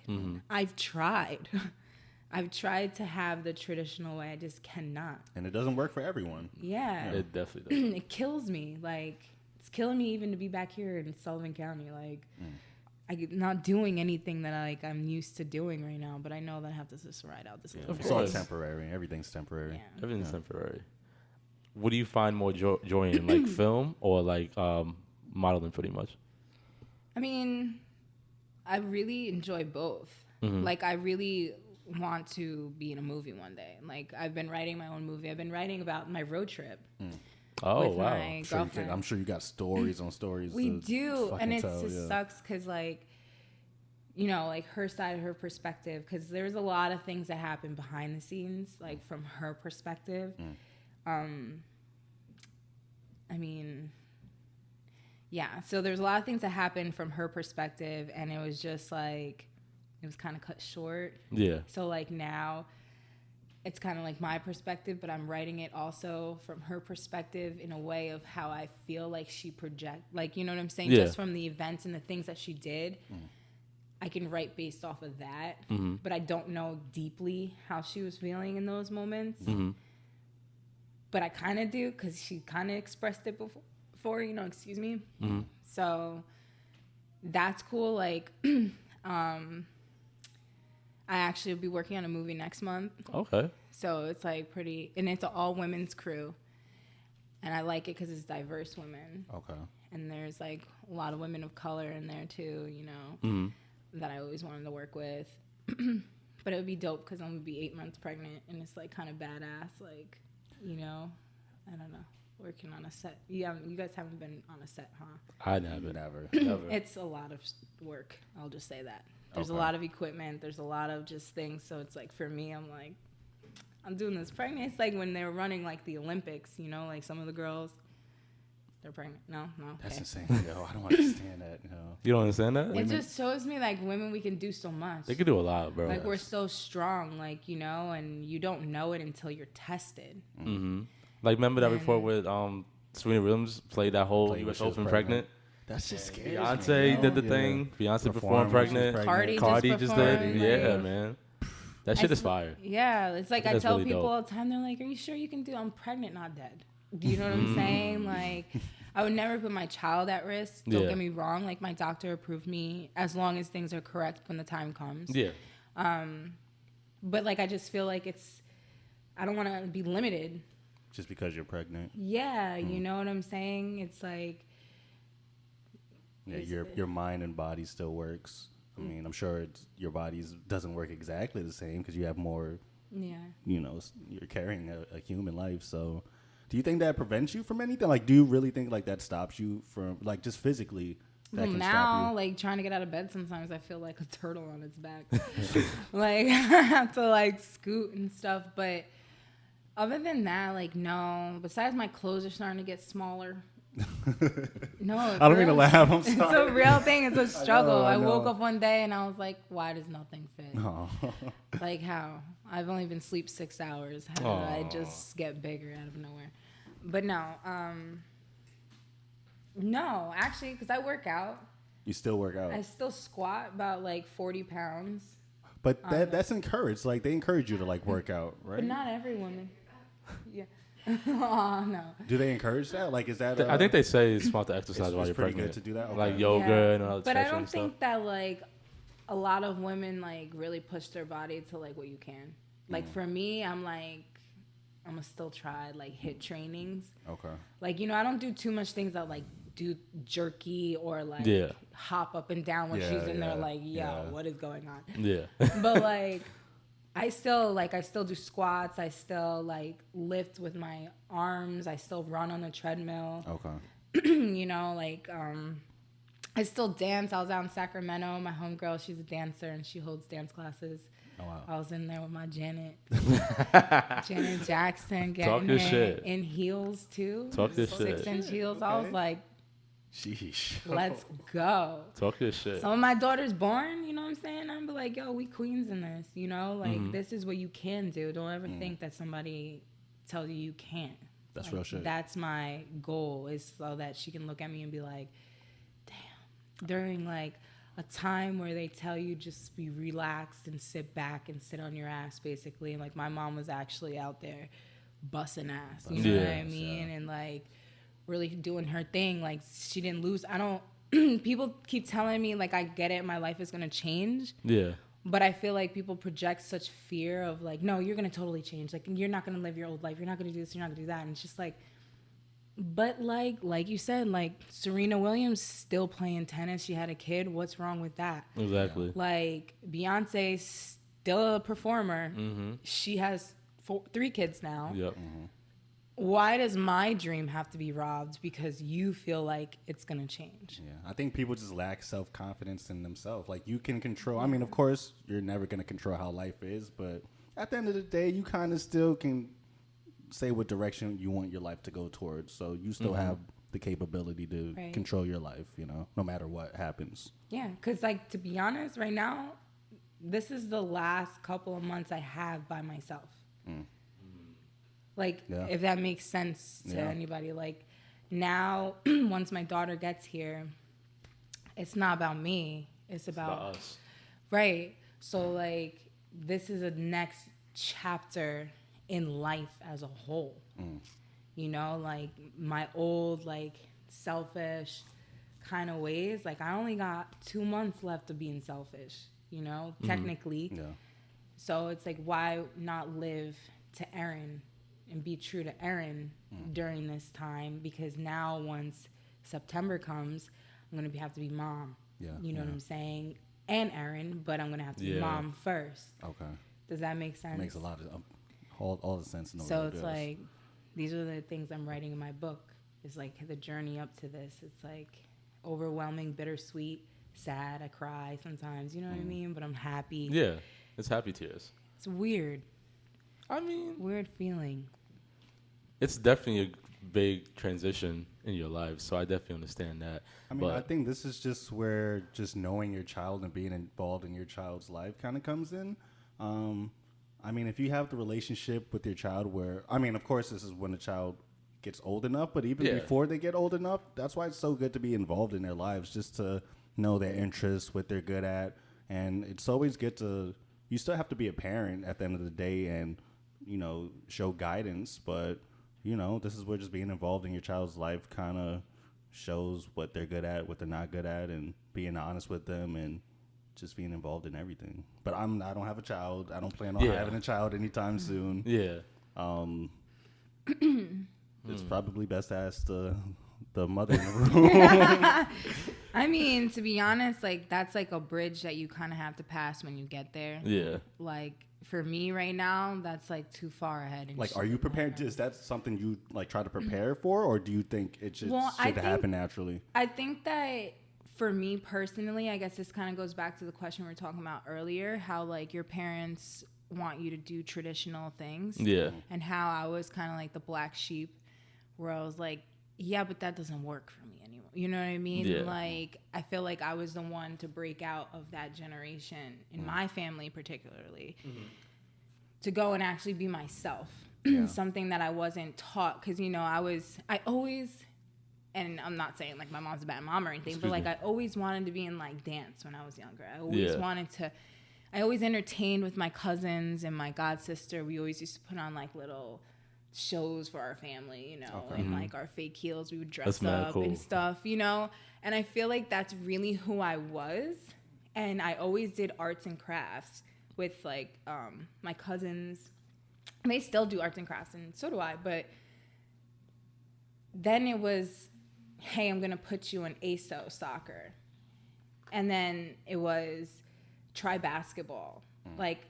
I've tried. I've tried to have the traditional way. I just cannot. And it doesn't work for everyone. Yeah. It definitely does. It kills me. Like, it's killing me even to be back here in Sullivan County. Like, I'm not doing anything that I'm used to doing right now, but I know that I have to just ride out this little Of It's all course. temporary. Everything's temporary. Yeah. Everything's temporary. What do you find more joy in, like film or like modeling, pretty much? I mean, I really enjoy both. Like, I really want to be in a movie one day. Like, I've been writing my own movie. I've been writing about my road trip Oh with wow. my girlfriend. I'm sure you got stories on stories. We to do, fucking and it tell, just yeah. sucks because, like, you know, like her side, her perspective, because there's a lot of things that happen behind the scenes, like from her perspective. I mean, yeah. So there's a lot of things that happen from her perspective, and it was just like it was kind of cut short. Yeah. So like now it's kind of like my perspective, but I'm writing it also from her perspective in a way of how I feel like she like, you know what I'm saying? Yeah. Just from the events and the things that she did, I can write based off of that, but I don't know deeply how she was feeling in those moments. But I kind of do because she kind of expressed it before, you know, excuse me. So that's cool. Like, I actually will be working on a movie next month. Okay. So it's like pretty, and it's an all women's crew. And I like it because it's diverse women. Okay. And there's like a lot of women of color in there too, you know, that I always wanted to work with. But it would be dope because I'm going to be 8 months pregnant and it's like kind of badass. Like, you know, I don't know, working on a set. Yeah, you guys haven't been on a set, huh? I haven't. Never. Never. It's a lot of work. I'll just say that. There's Okay. a lot of equipment. There's a lot of just things. So it's like for me, I'm like, I'm doing this pregnant. It's like when they were running like the Olympics, you know, like some of the girls, they're pregnant. No. That's Okay. insane. Yo, I don't understand that. No. You don't understand that? It just shows me like women, we can do so much. They could do a lot, bro. Like we're so strong, like, you know, and you don't know it until you're tested. Like, remember that report with Serena Williams played that whole Played when US she was Open pregnant? That's just scary. Beyonce did the thing. Beyonce performed pregnant. Cardi Cardi just just performed, did. like- Yeah, man. That shit is fire. Yeah, it's like I think I that's tell really people dope. all the time, they're like, are you sure you can do? I'm pregnant, not dead. Do you know what I'm saying? Like, I would never put my child at risk. Don't Yeah. get me wrong. Like, my doctor approved me as long as things are correct when the time comes. Yeah. But, like, I just feel like I don't want to be limited. Just because you're pregnant. Yeah, you know what I'm saying? It's like... Yeah, your mind and body still works. I mean, I'm sure your body doesn't work exactly the same because you have more, you know, you're carrying a human life. So do you think that prevents you from anything? Like, do you really think like that stops you from, like, just physically? That Well, can now, stop you? like, trying to get out of bed, sometimes I feel like a turtle on its back. Like, I have to, like, scoot and stuff. But other than that, like, no. Besides, my clothes are starting to get smaller. No, I don't mean to laugh. I'm It's sorry. a real thing. It's a struggle. I I woke know. up one day and I was like, why does nothing fit? Oh. Like, how? I've only been asleep 6 hours. How did I just get bigger out of nowhere? But no, no, actually, because I work out. You still work out. I still squat about like 40 pounds. But that's encouraged. Like, they encourage you to, like, work out, right? But not every woman. Yeah. Oh, no. Do they encourage that? Like, is that... I think they say it's smart to exercise it's while you're pretty pregnant. good to do that? Like Okay. yoga Yeah. and all that But I stretching don't and stuff. think that, like, a lot of women, like, really push their body to, like, what you can. Like, for me, I'm like, I'm going to still try, like, HIIT trainings. Okay. Like, you know, I don't do too much things that, like, do jerky or, like, Yeah. hop up and down when Yeah, she's in there, yeah, like, yo, yeah. what is going on? Yeah. But, like, I still do squats. I still, like, lift with my arms. I still run on the treadmill. Okay. You know, like, I still dance. I was out in Sacramento. My homegirl, she's a dancer, and she holds dance classes. Oh, wow. I was in there with my Janet Jackson, Talk getting your it shit. in heels, too. Talk your shit. 6-inch heels. I was Okay. like, Sheesh. let's go. Talk your shit. So when my daughter's born, you know what I'm saying? I'm be like, yo, we queens in this, you know? Like, Mm-hmm. this is what you can do. Don't ever think that somebody tells you can't. That's Like, real shit. That's my goal, is so that she can look at me and be like, damn. During, like, a time where they tell you just be relaxed and sit back and sit on your ass, basically. And, like, my mom was actually out there busting ass, you know what I Yeah. mean? And, like, really doing her thing. Like, she didn't lose. I don't... People keep telling me, like, I get it, my life is going to change. Yeah. But I feel like people project such fear of, like, no, you're going to totally change. Like, you're not going to live your old life. You're not going to do this. You're not going to do that. And it's just like... But, like you said, like, Serena Williams still playing tennis. She had a kid. What's wrong with that? Exactly. Like, Beyonce's still a performer. Mm-hmm. She has 3 kids now. Yep. Why does my dream have to be robbed because you feel like it's going to change? Yeah, I think people just lack self-confidence in themselves. Like, you can control, I mean, of course, you're never going to control how life is, but at the end of the day, you kind of still can say what direction you want your life to go towards. So you still have the capability to Right. control your life, you know, no matter what happens. Yeah, because, like, to be honest, right now, this is the last couple of months I have by myself. Like, Yeah. if that makes sense to Yeah. anybody. Like, now, once my daughter gets here, it's not about me. It's about us. Right. So, like, this is a next chapter in life as a whole. You know, like, my old, like, selfish kind of ways. Like, I only got 2 months left of being selfish, you know, technically. Yeah. So it's like, why not live to Erin and be true to Erin during this time? Because now, once September comes, I'm going to have to be mom. Yeah, You know what yeah. I'm saying? And Erin, but I'm going to have to be Yeah. mom first. Okay. Does that make sense? Makes a lot of, all the sense in the So world. it's yes. like, these are the things I'm writing in my book. It's like the journey up to this. It's like overwhelming, bittersweet, sad. I cry sometimes, you know what I mean? But I'm happy. Yeah. It's happy tears. It's weird. I mean, Weird feeling. it's definitely a big transition in your life, so I definitely understand that. I mean, but I think this is just where just knowing your child and being involved in your child's life kind of comes in. I mean, if you have the relationship with your child where, I mean, of course, this is when the child gets old enough, but even Yeah. before they get old enough, that's why it's so good to be involved in their lives, just to know their interests, what they're good at. And it's always good to, you still have to be a parent at the end of the day and, you know, show guidance. But, you know, this is where just being involved in your child's life kind of shows what they're good at, what they're not good at, and being honest with them and just being involved in everything. But I don't have a child. I don't plan on having a child anytime soon. Yeah. It's probably best to ask the mother in the room. I mean, to be honest, like that's like a bridge that you kind of have to pass when you get there. Yeah. Like for me right now, that's like too far ahead. Like, are you prepared? Is that something you like try to prepare for, or do you think it should happen naturally? I think that for me personally, I guess this kind of goes back to the question we were talking about earlier, how like your parents want you to do traditional things. Yeah. And how I was kind of like the black sheep where I was like, yeah, but that doesn't work for me anymore. You know what I mean? Yeah. Like, I feel like I was the one to break out of that generation, in my family particularly, to go and actually be myself. Something that I wasn't taught. Because, you know, I always, and I'm not saying like my mom's a bad mom or anything, but like I always wanted to be in like dance when I was younger. I always entertained with my cousins and my god sister. We always used to put on like little shows for our family, you know, and like our fake heels, we would dress up and stuff, you know, and I feel like that's really who I was. And I always did arts and crafts with like my cousins. They still do arts and crafts, and so do I, but then it was, hey, I'm gonna put you in ASO soccer, and then it was try basketball. Like,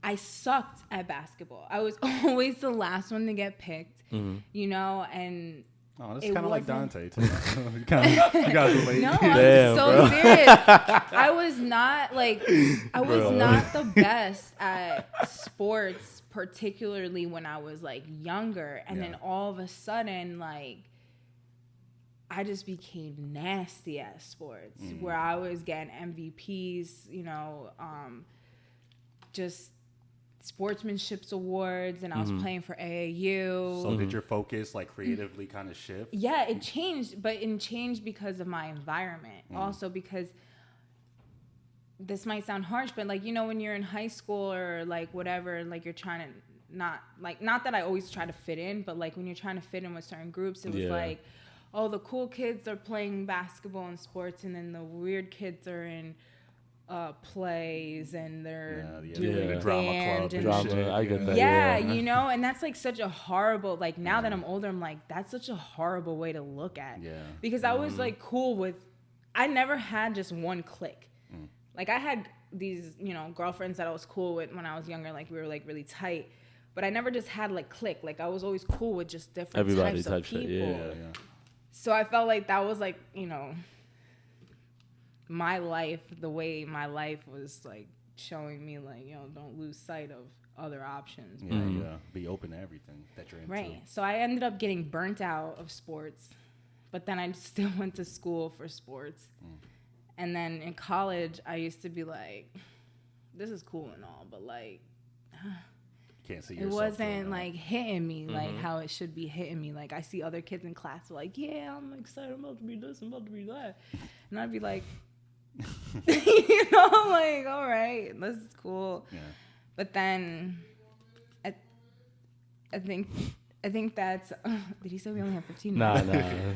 I sucked at basketball. I was always the last one to get picked, you know, and oh, this is kind of like Dante, too. you guys relate. No, I'm so serious. I was not the best at sports, particularly when I was like younger. And then all of a sudden, like, I just became nasty at sports, where I was getting MVPs, you know, just sportsmanships awards, and I was playing for AAU. So did your focus like creatively kind of shift? Yeah, it changed, but it changed because of my environment. Also because, this might sound harsh, but like, you know, when you're in high school or like whatever, like you're trying to not that I always try to fit in, but like when you're trying to fit in with certain groups, it was like, oh, the cool kids are playing basketball and sports, and then the weird kids are in plays, and they're doing the drama band club and shit. I get that. Yeah, you know, and that's like such a horrible, like now that I'm older, I'm like, that's such a horrible way to look at. Yeah. Because I was like cool with, I never had just one clique. Like I had these, you know, girlfriends that I was cool with when I was younger, like we were like really tight. But I never just had like clique. Like I was always cool with just different types of people. Shit. Yeah. So I felt like that was like, you know, my life, the way my life was like showing me like, you know, don't lose sight of other options. Yeah. Be open to everything that you're into. Right. So I ended up getting burnt out of sports, but then I still went to school for sports. And then in college, I used to be like, this is cool and all, but like, can't see it yourself wasn't like hitting me like how it should be hitting me. Like I see other kids in class like, yeah, I'm excited, I'm about to be this, I'm about to be that. And I'd be like, you know, like, all right, this is cool. Yeah. But then I think that's. Did he say we only have 15 minutes?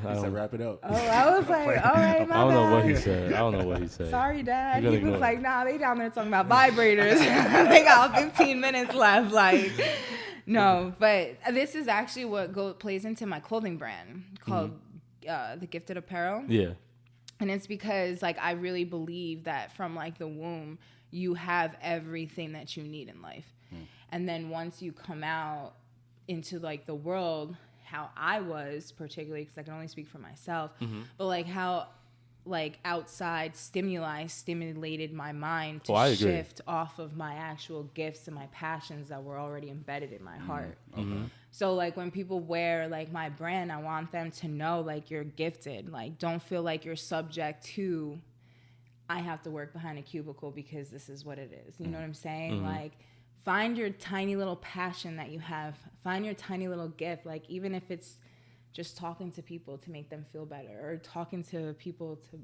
Nah. He said wrap it up. Oh, I was like, all right, my I don't know what bad. he said. Sorry, Dad. He was like, nah, they down there talking about vibrators. They got 15 minutes left. Like, no. But this is actually what plays into my clothing brand called The Gifted Apparel. Yeah. And it's because, like, I really believe that from, like, the womb, you have everything that you need in life. And then once you come out into, like, the world, how I was, particularly, because I can only speak for myself, but, like, how, like, outside stimuli stimulated my mind to shift off of my actual gifts and my passions that were already embedded in my heart. So, like, when people wear, like, my brand, I want them to know, like, you're gifted. Like, don't feel like you're subject to, I have to work behind a cubicle because this is what it is. You know what I'm saying? Like, find your tiny little passion that you have. Find your tiny little gift. Like, even if it's just talking to people to make them feel better, or talking to people to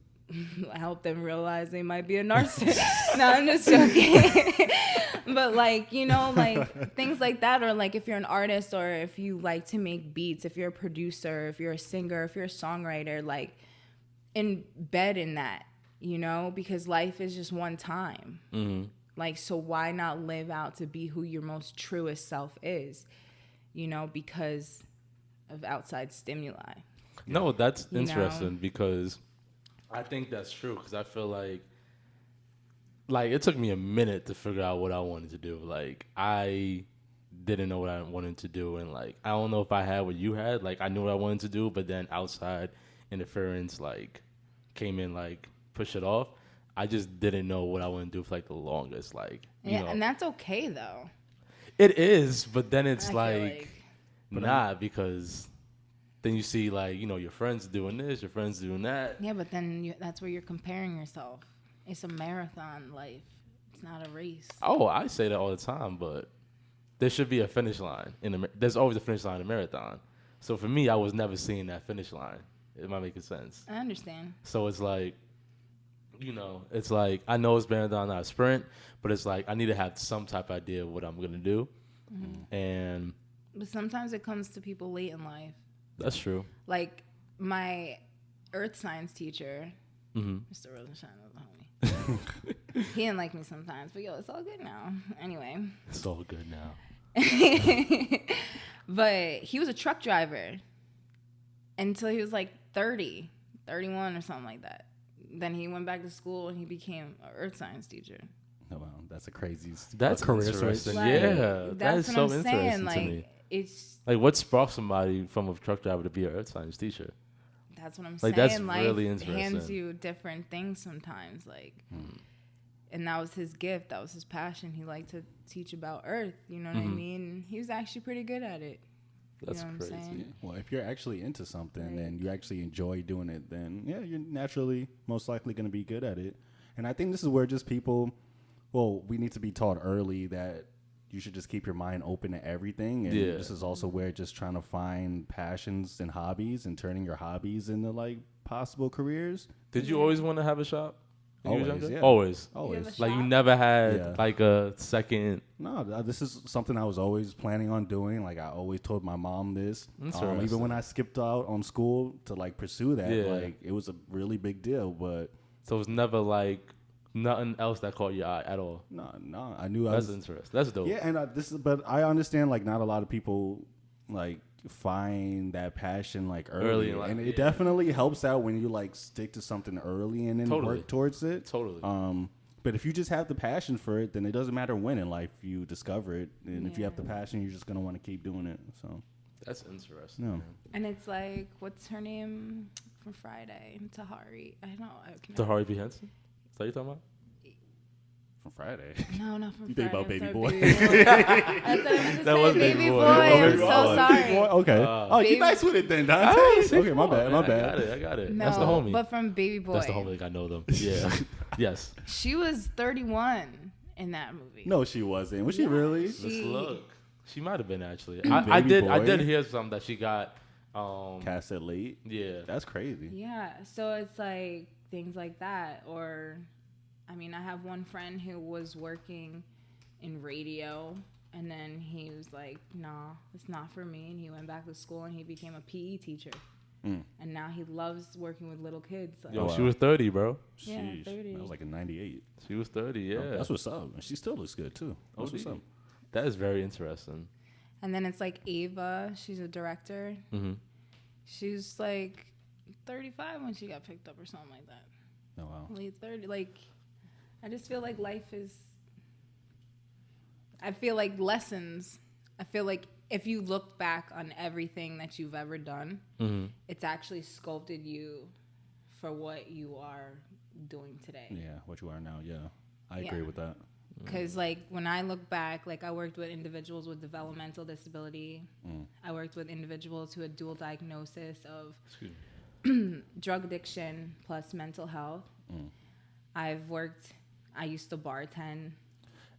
help them realize they might be a narcissist. No, I'm just joking. But like, you know, like things like that, or like if you're an artist, or if you like to make beats, if you're a producer, if you're a singer, if you're a songwriter, like embed in that, you know, because life is just one time. Mm-hmm. Like, so why not live out to be who your most truest self is, you know, because of outside stimuli. No, that's interesting because I think that's true, because I feel like it took me a minute to figure out what I wanted to do. Like, I didn't know what I wanted to do, and like I don't know if I had what you had. Like, I knew what I wanted to do, but then outside interference like came in, like push it off. I just didn't know what I wanted to do for like the longest. Like, you know. And that's okay though. It is, but then it's like nah, because then you see, like, you know, your friends doing this, your friends doing that. Yeah, but then that's where you're comparing yourself. It's a marathon life. It's not a race. Oh, I say that all the time, but there should be a finish line. There's always a finish line in a marathon. So for me, I was never seeing that finish line. It might make sense. I understand. So it's like, you know, it's like, I know it's marathon, not a sprint, but it's like I need to have some type of idea of what I'm going to do. Mm-hmm. But sometimes it comes to people late in life. That's true. Like my earth science teacher, Mr. Rosenstein, was a homie. He didn't like me sometimes, but yo, it's all good now. Anyway. It's all good now. But he was a truck driver until he was like 30, 31 or something like that. Then he went back to school and he became an earth science teacher. Oh, wow, that's a crazy career switch. Like, yeah, that is so I'm interesting saying. to Like, me. It's like, what sparked somebody from a truck driver to be an earth science teacher? That's what I'm like, saying. That's Life really interesting. hands you different things sometimes. Like, and that was his gift. That was his passion. He liked to teach about Earth. You know what I mean? He was actually pretty good at it. That's you know crazy. What I'm saying? Yeah. Well, if you're actually into something and you actually enjoy doing it, then yeah, you're naturally most likely going to be good at it. And I think this is where just people, well, we need to be taught early that you should just keep your mind open to everything. And this is also where just trying to find passions and hobbies and turning your hobbies into like possible careers. Did you always want to have a shop? Always, yeah. Always. Like you never had like a second. No, this is something I was always planning on doing. Like I always told my mom this. Even when I skipped out on school to like pursue that, like it was a really big deal. But so it was never like nothing else that caught your eye at all. No, I knew that's interesting. That's dope. Yeah, and but I understand like not a lot of people like find that passion like early in life, and it definitely helps out when you like stick to something early and then work towards it. Totally. But if you just have the passion for it, then it doesn't matter when in life you discover it, and if you have the passion, you're just gonna want to keep doing it. So that's interesting. Yeah. And it's like, what's her name from Friday? Tahari. I don't know. Tahari B. Henson? Is that what you're talking about? From Friday. No, not from you Friday. think about Baby Boy? That was Baby Boy. I'm so sorry. Okay. You're nice with it then, Dante. Okay, my bad. I got it. No, that's the homie. But from Baby Boy. That's the homie. Like, I know them. Yeah. Yes. She was 31 in that movie. No, she wasn't. Was she really? Let's look. She might have been, actually. I did hear something that she got cast at late. Yeah. That's crazy. Yeah. So it's like things like that. Or I mean, I have one friend who was working in radio, and then he was like, nah, it's not for me. And he went back to school, and he became a PE teacher. And now he loves working with little kids. Like, Yo, she was 30, bro. Yeah, 30. I was like in 98. She was 30, yeah. Oh, that's what's up. She still looks good, too. That's what's up. That is very interesting. And then it's like Ava. She's a director. She was like 35 when she got picked up or something like that. Oh, wow. Late 30. Like, I just feel like life is... I feel like lessons. I feel like if you look back on everything that you've ever done, it's actually sculpted you for what you are doing today. Yeah, what you are now, yeah. I agree with that. Because, like, when I look back, like, I worked with individuals with developmental disability. I worked with individuals who had dual diagnosis of drug addiction plus mental health. I used to bartend.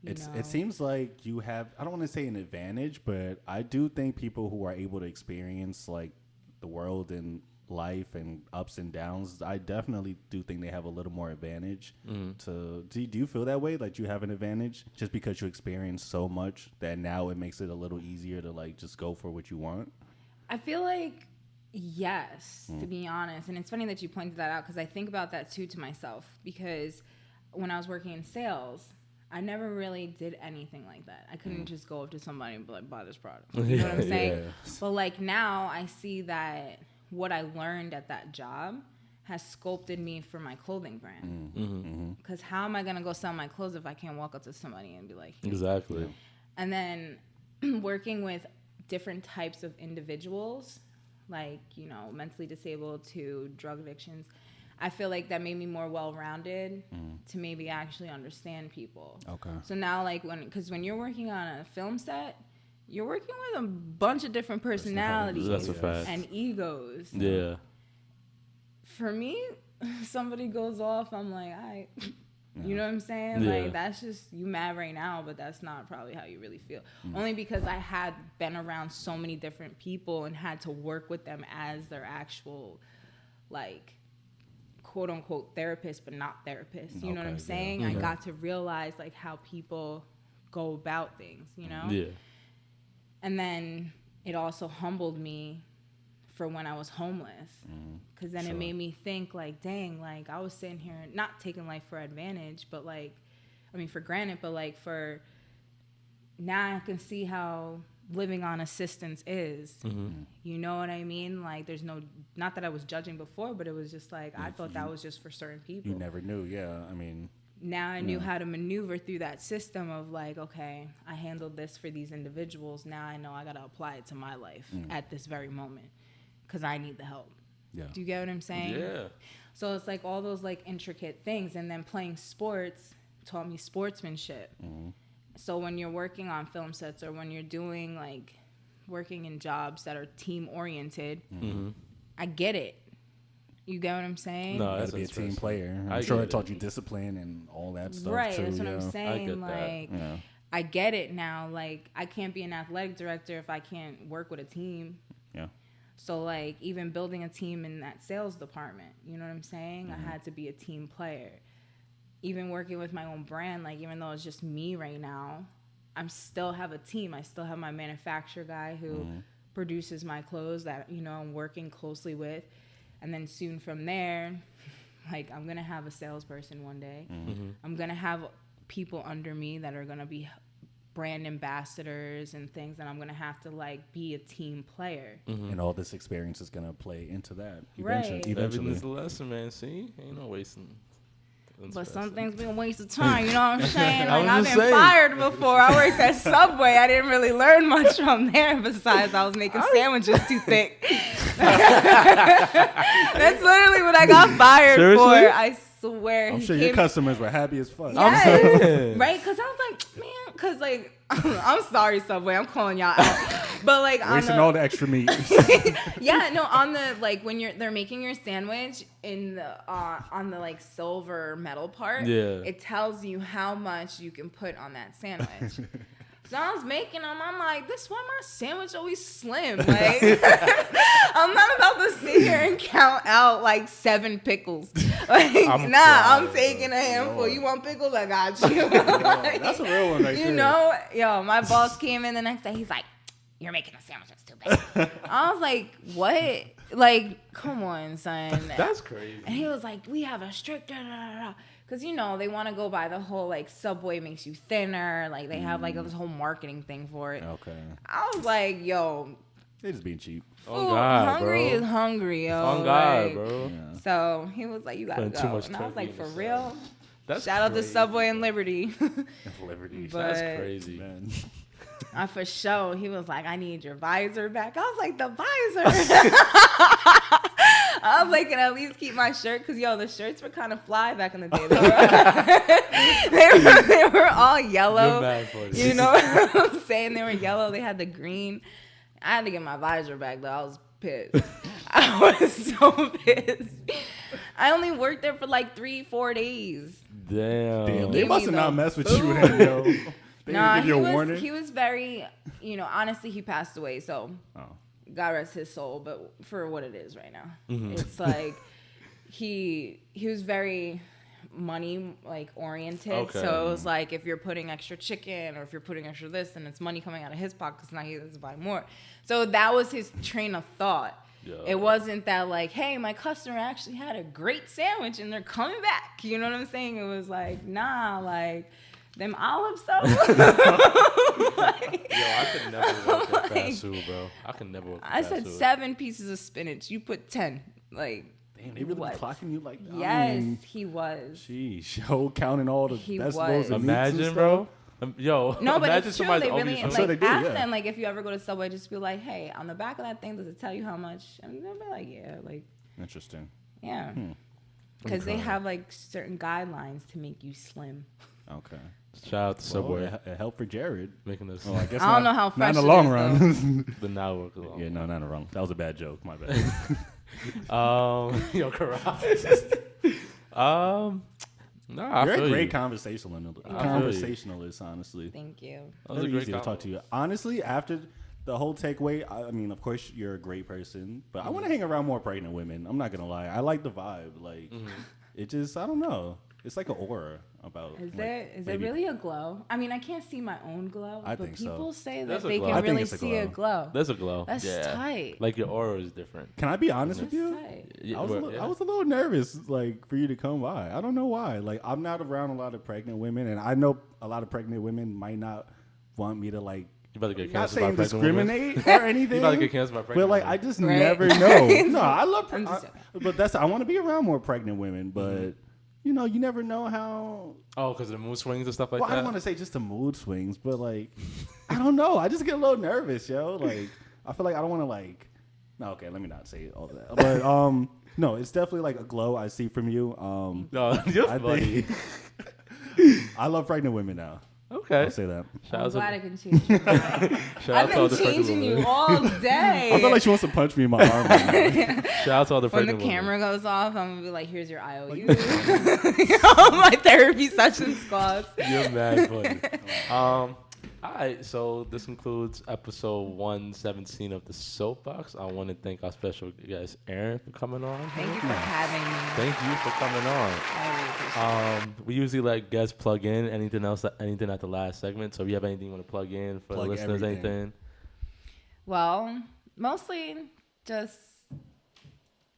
It seems like you have, I don't want to say an advantage, but I do think people who are able to experience, like, the world and life and ups and downs, I definitely do think they have a little more advantage. Do you feel that way? Like you have an advantage just because you experience so much that now it makes it a little easier to like just go for what you want? I feel like yes, to be honest. And it's funny that you pointed that out because I think about that too to myself, because when I was working in sales, I never really did anything like that. I couldn't just go up to somebody and be like, buy this product. You know what I'm saying? But like now I see that what I learned at that job has sculpted me for my clothing brand. Because how am I going to go sell my clothes if I can't walk up to somebody and be like, hey. Exactly. And then working with different types of individuals, like, you know, mentally disabled to drug addictions, I feel like that made me more well-rounded to maybe actually understand people. Okay. So now, like, when you're working on a film set, you're working with a bunch of different personalities That's a fact. and egos. Yeah. For me, somebody goes off, I'm like, all right. You know what I'm saying? Yeah. Like, that's just, you mad right now, but that's not probably how you really feel. Only because I had been around so many different people and had to work with them as their actual, like, quote unquote therapist, but not therapist. You know what I'm saying? I got to realize like how people go about things, you know? Yeah. And then it also humbled me for when I was homeless. Because then it made me think like, dang, like I was sitting here not taking life for advantage, but like, I mean, for granted, but like for now I can see how living on assistance is. You know what I mean? Like there's no, not that I was judging before, but it was just like, I thought that was just for certain people. You never knew. Yeah. I mean, now I knew how to maneuver through that system of like, okay, I handled this for these individuals. Now I know I got to apply it to my life at this very moment because I need the help. Yeah. Do you get what I'm saying? Yeah. So it's like all those like intricate things. And then playing sports taught me sportsmanship. So when you're working on film sets or when you're doing like working in jobs that are team oriented, I get it. You get what I'm saying? No, you that's gotta be a team interesting. player. I'm sure it taught you discipline and all that stuff. Right, too, that's what yeah. I'm saying. Like, Yeah. I get it now. Like, I can't be an athletic director if I can't work with a team. Yeah. So, like, even building a team in that sales department, you know what I'm saying? I had to be a team player. Even working with my own brand, like, even though it's just me right now, I still have a team. I still have my manufacturer guy who produces my clothes that, you know, I'm working closely with. And then soon from there, like, I'm going to have a salesperson one day. I'm going to have people under me that are going to be brand ambassadors and things, and I'm going to have to, like, be a team player. And all this experience is going to play into that Right. eventually. Everything's a lesson, man. See? Ain't no wasting. But some things been a waste of time, you know what I'm saying? Like, was I've just been saying. fired before. I worked at Subway. I didn't really learn much from there besides I was making sandwiches too thick. That's literally what I got fired Seriously? for. I swear. I'm He sure your came- customers were happy as fuck. Yes. Right? Because I was like, man, because, like, I'm sorry, Subway. I'm calling y'all out. But, like, Wasting all the extra meat. yeah, no, on the, like, when they're making your sandwich in the, on the, like, silver metal part, it tells you how much you can put on that sandwich. So I was making them. I'm like, this why my sandwich always slim. Like, I'm not about to sit here and count out like 7 pickles. Like, I'm taking a handful. Lord. You want pickles? I got you. Like, That's a real one right you there. know, yo, my boss came in the next day. He's like, you're making a sandwich that's too big. I was like, what? Like, come on, son. That's crazy. And he was like, we have a strict because, you know, they want to go by the whole, like, Subway makes you thinner. Like, they have, like, this whole marketing thing for it. Okay. I was like, yo, They're just being cheap. On God, hungry bro. is hungry, yo. On God, like, bro. Yeah. So he was like, you got to Putting too go. much And I was turkey like, in for the real? That's Shout out to crazy. Subway and Liberty. Liberty. But- That's crazy. Man. For sure. He was like, I need your visor back. I was like, the visor? I was like, can I at least keep my shirt? Because, yo, the shirts were kind of fly back in the day. They were all yellow. You're mad for this. You know what I'm saying? They were yellow. They had the green. I had to get my visor back, though. I was pissed. I was so pissed. I only worked there for like 3-4 days. Damn. Damn, they Give must me have not the messed with you then, yo. They Nah, didn't give you a warning. he was very, you know, honestly, he passed away. So Oh. God rest his soul, but for what it is right now, Mm-hmm. it's like he was very money like oriented. Okay. So it was like if you're putting extra chicken or if you're putting extra this, and it's money coming out of his pockets, now he has to buy more. So that was his train of thought. Yeah. It wasn't that like, hey, my customer actually had a great sandwich and they're coming back. You know what I'm saying? It was like, nah, like them olives though. Like, Yo, I could never work at fast food, bro. I could never work at I fast said food. 7 pieces of spinach. You put 10. Like, Damn, they really what? clocking you like that? Yes, he was. Sheesh, yo, counting all the He vegetables was. and meats and Imagine, stuff. bro. Yo, No, but imagine it's true. somebody's They really always- sure like they do, ask yeah. them like if you ever go to Subway, just be like, hey, on the back of that thing, does it tell you how much? And they'll be like, yeah, like Interesting. yeah, Hmm. because they have like certain guidelines to make you slim. Okay. Shout out to Subway Well, it helped for Jared. making us Oh, I guess I don't not, know how not in fresh the it long is, run. the now work along. Yeah, no, not in the wrong. That was a bad joke. My bad. Yo, correct. No, I You're feel a great you. conversationalist, honestly. Thank you. That was a Very great easy to talk to you. Honestly, after the whole takeaway, I mean, of course, you're a great person, but I want to hang around more pregnant women. I'm not gonna lie. I like the vibe. Like, it just, I don't know. It's like an aura about. Is like, there maybe- really a glow? I mean, I can't see my own glow, I but think so. people say that There's a they glow. can I think really it's a see a glow. There's a glow. That's tight. Like your aura is different. Can I be honest with That's you? tight. Yeah, I was a little nervous, like, for you to come by. I don't know why. Like, I'm not around a lot of pregnant women, and I know a lot of pregnant women might not want me to, like, You better get not canceled by saying pregnant women. discriminate or anything. You better get canceled by But pregnant like, women. I just Right. never know. No, I love, I'm just but that's, I want to be around more pregnant women, but you know, you never know how. Oh, because of the mood swings and stuff like Well, I that. don't want to say just the mood swings, but like, I don't know. I just get a little nervous, yo. Like, I feel like I don't want to like. No, okay, let me not say all that. But no, it's definitely like a glow I see from you. No, you're I funny. think I love pregnant women now. Okay. I'll say that. Shout I'm out glad to I can change your mind. shout I've out to all been the pregnant changing women. you all day. I feel like she wants to punch me in my arm. Right now. Shout out to all the when the pregnant camera goes off, I'm gonna be like, "Here's your IOU." All my therapy sessions cost. women. You're mad funny. All right, so this concludes episode 117 of the Soapbox. I want to thank our special guest Aaron for coming on. Thank you for having me. Thank you for coming on. I really appreciate it. We usually let guests plug in anything else, anything at the last segment. So if you have anything you want to plug in for Plug the listeners, everything. anything. Well, mostly just.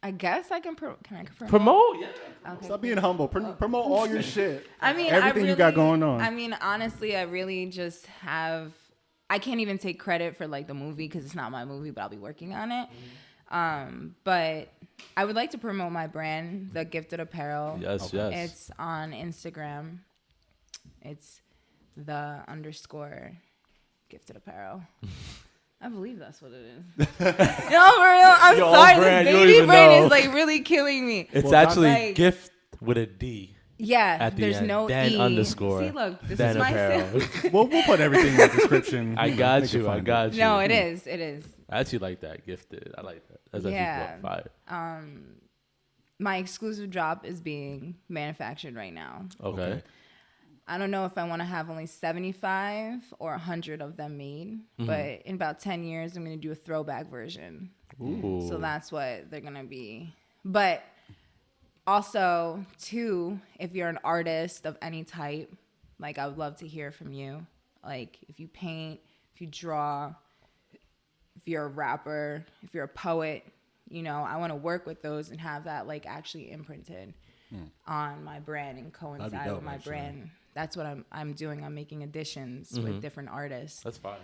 I guess I can. Can I promote? Promote? Yeah. Okay. Stop being humble. Promote all your shit. I mean, everything you got going on. I mean, honestly, I really just have. I can't even take credit for like the movie because it's not my movie, but I'll be working on it. But I would like to promote my brand, The Gifted Apparel. Yes, yes. It's on Instagram. It's _Gifted Apparel. I believe that's what it is. No, for real. I'm Your own sorry. brand, This you don't baby even brain know. is like really killing me. It's Well, actually like- gift with a D. Yeah, At the there's end. no Dan E. underscore. See, look, this Dan is my apparel. We'll put everything in the description. I You know, got make it you. I find got you. No, it is. It is. I actually like that. Gifted. I like that. That's Yeah. actually fire. My exclusive drop is being manufactured right now. Okay. Okay. I don't know if I want to have only 75 or 100 of them made, but in about 10 years, I'm going to do a throwback version. Ooh. So that's what they're going to be. But also, too, if you're an artist of any type, like I would love to hear from you. Like if you paint, if you draw, if you're a rapper, if you're a poet, you know, I want to work with those and have that like actually imprinted on my brand and coincide dope, with my actually. brand. That's what I'm doing. I'm making additions with different artists. That's fire.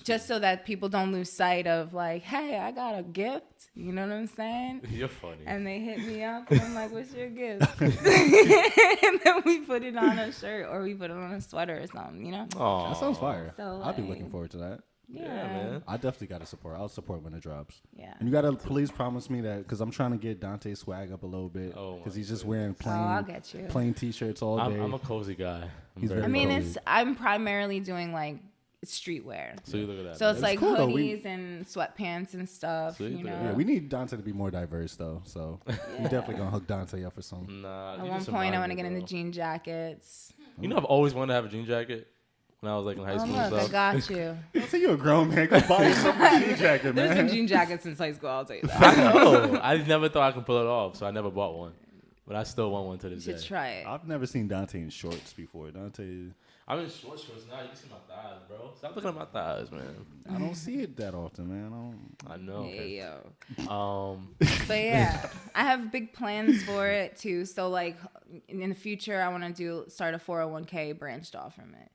Just so that people don't lose sight of like, hey, I got a gift. You know what I'm saying? You're funny. And they hit me up and I'm like, what's your gift? and then we put it on a shirt or we put it on a sweater or something, you know? Aw. That sounds fire. So, I'll be like- looking forward to that. Yeah, man. I definitely got to support. I'll support when it drops. Yeah. And you got to please promise me that because I'm trying to get Dante's swag up a little bit Oh, because my he's just wearing plain, I'll get you. plain t-shirts all day. I'm a cozy guy. He's very I mean, cozy. I'm primarily doing like streetwear. So you look at that. So it's That's like cool, though. hoodies and sweatpants and stuff, So you you do know. that. Yeah, we need Dante to be more diverse though. So you definitely gonna hook Dante up for some. Nah. At you one just point, I remind want to me, get into bro. jean jackets. You know, I've always wanted to have a jean jacket. when I was like in high Oh, school and look, I stuff. got you. I think you're a grown man. Go buy yourself a jean jacket, There's been man. jean jackets since high school. I'll tell you that. I know. I never thought I could pull it off, so I never bought one. But I still want one to You this should day. try it. I've never seen Dante in shorts before. Dante, I'm in shorts now. You can see my thighs, bro. Stop looking at my thighs, man. I don't see it that often, man. I know. Hey, Okay. yo. But yeah, I have big plans for it too. So like in the future, I want to start a 401k branched off from it,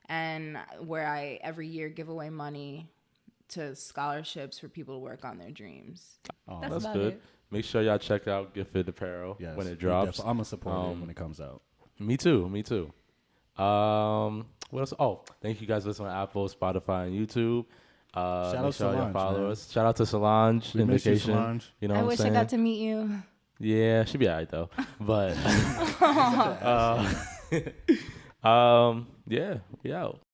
and where I every year give away money to scholarships for people to work on their dreams. Oh, That's That's about good. it. Make sure y'all check out Gifted Apparel Yes, when it drops. I'm a supporter when it comes out. Me too. What else? Oh, thank you guys for listening on Apple, Spotify, and YouTube. Shout make out sure y'all Solange, follow man. us. Shout out to Solange We in miss you, vacation. Solange. You know I what I'm wish saying? I got to meet you. Yeah, she'll be alright though. But yeah, we out.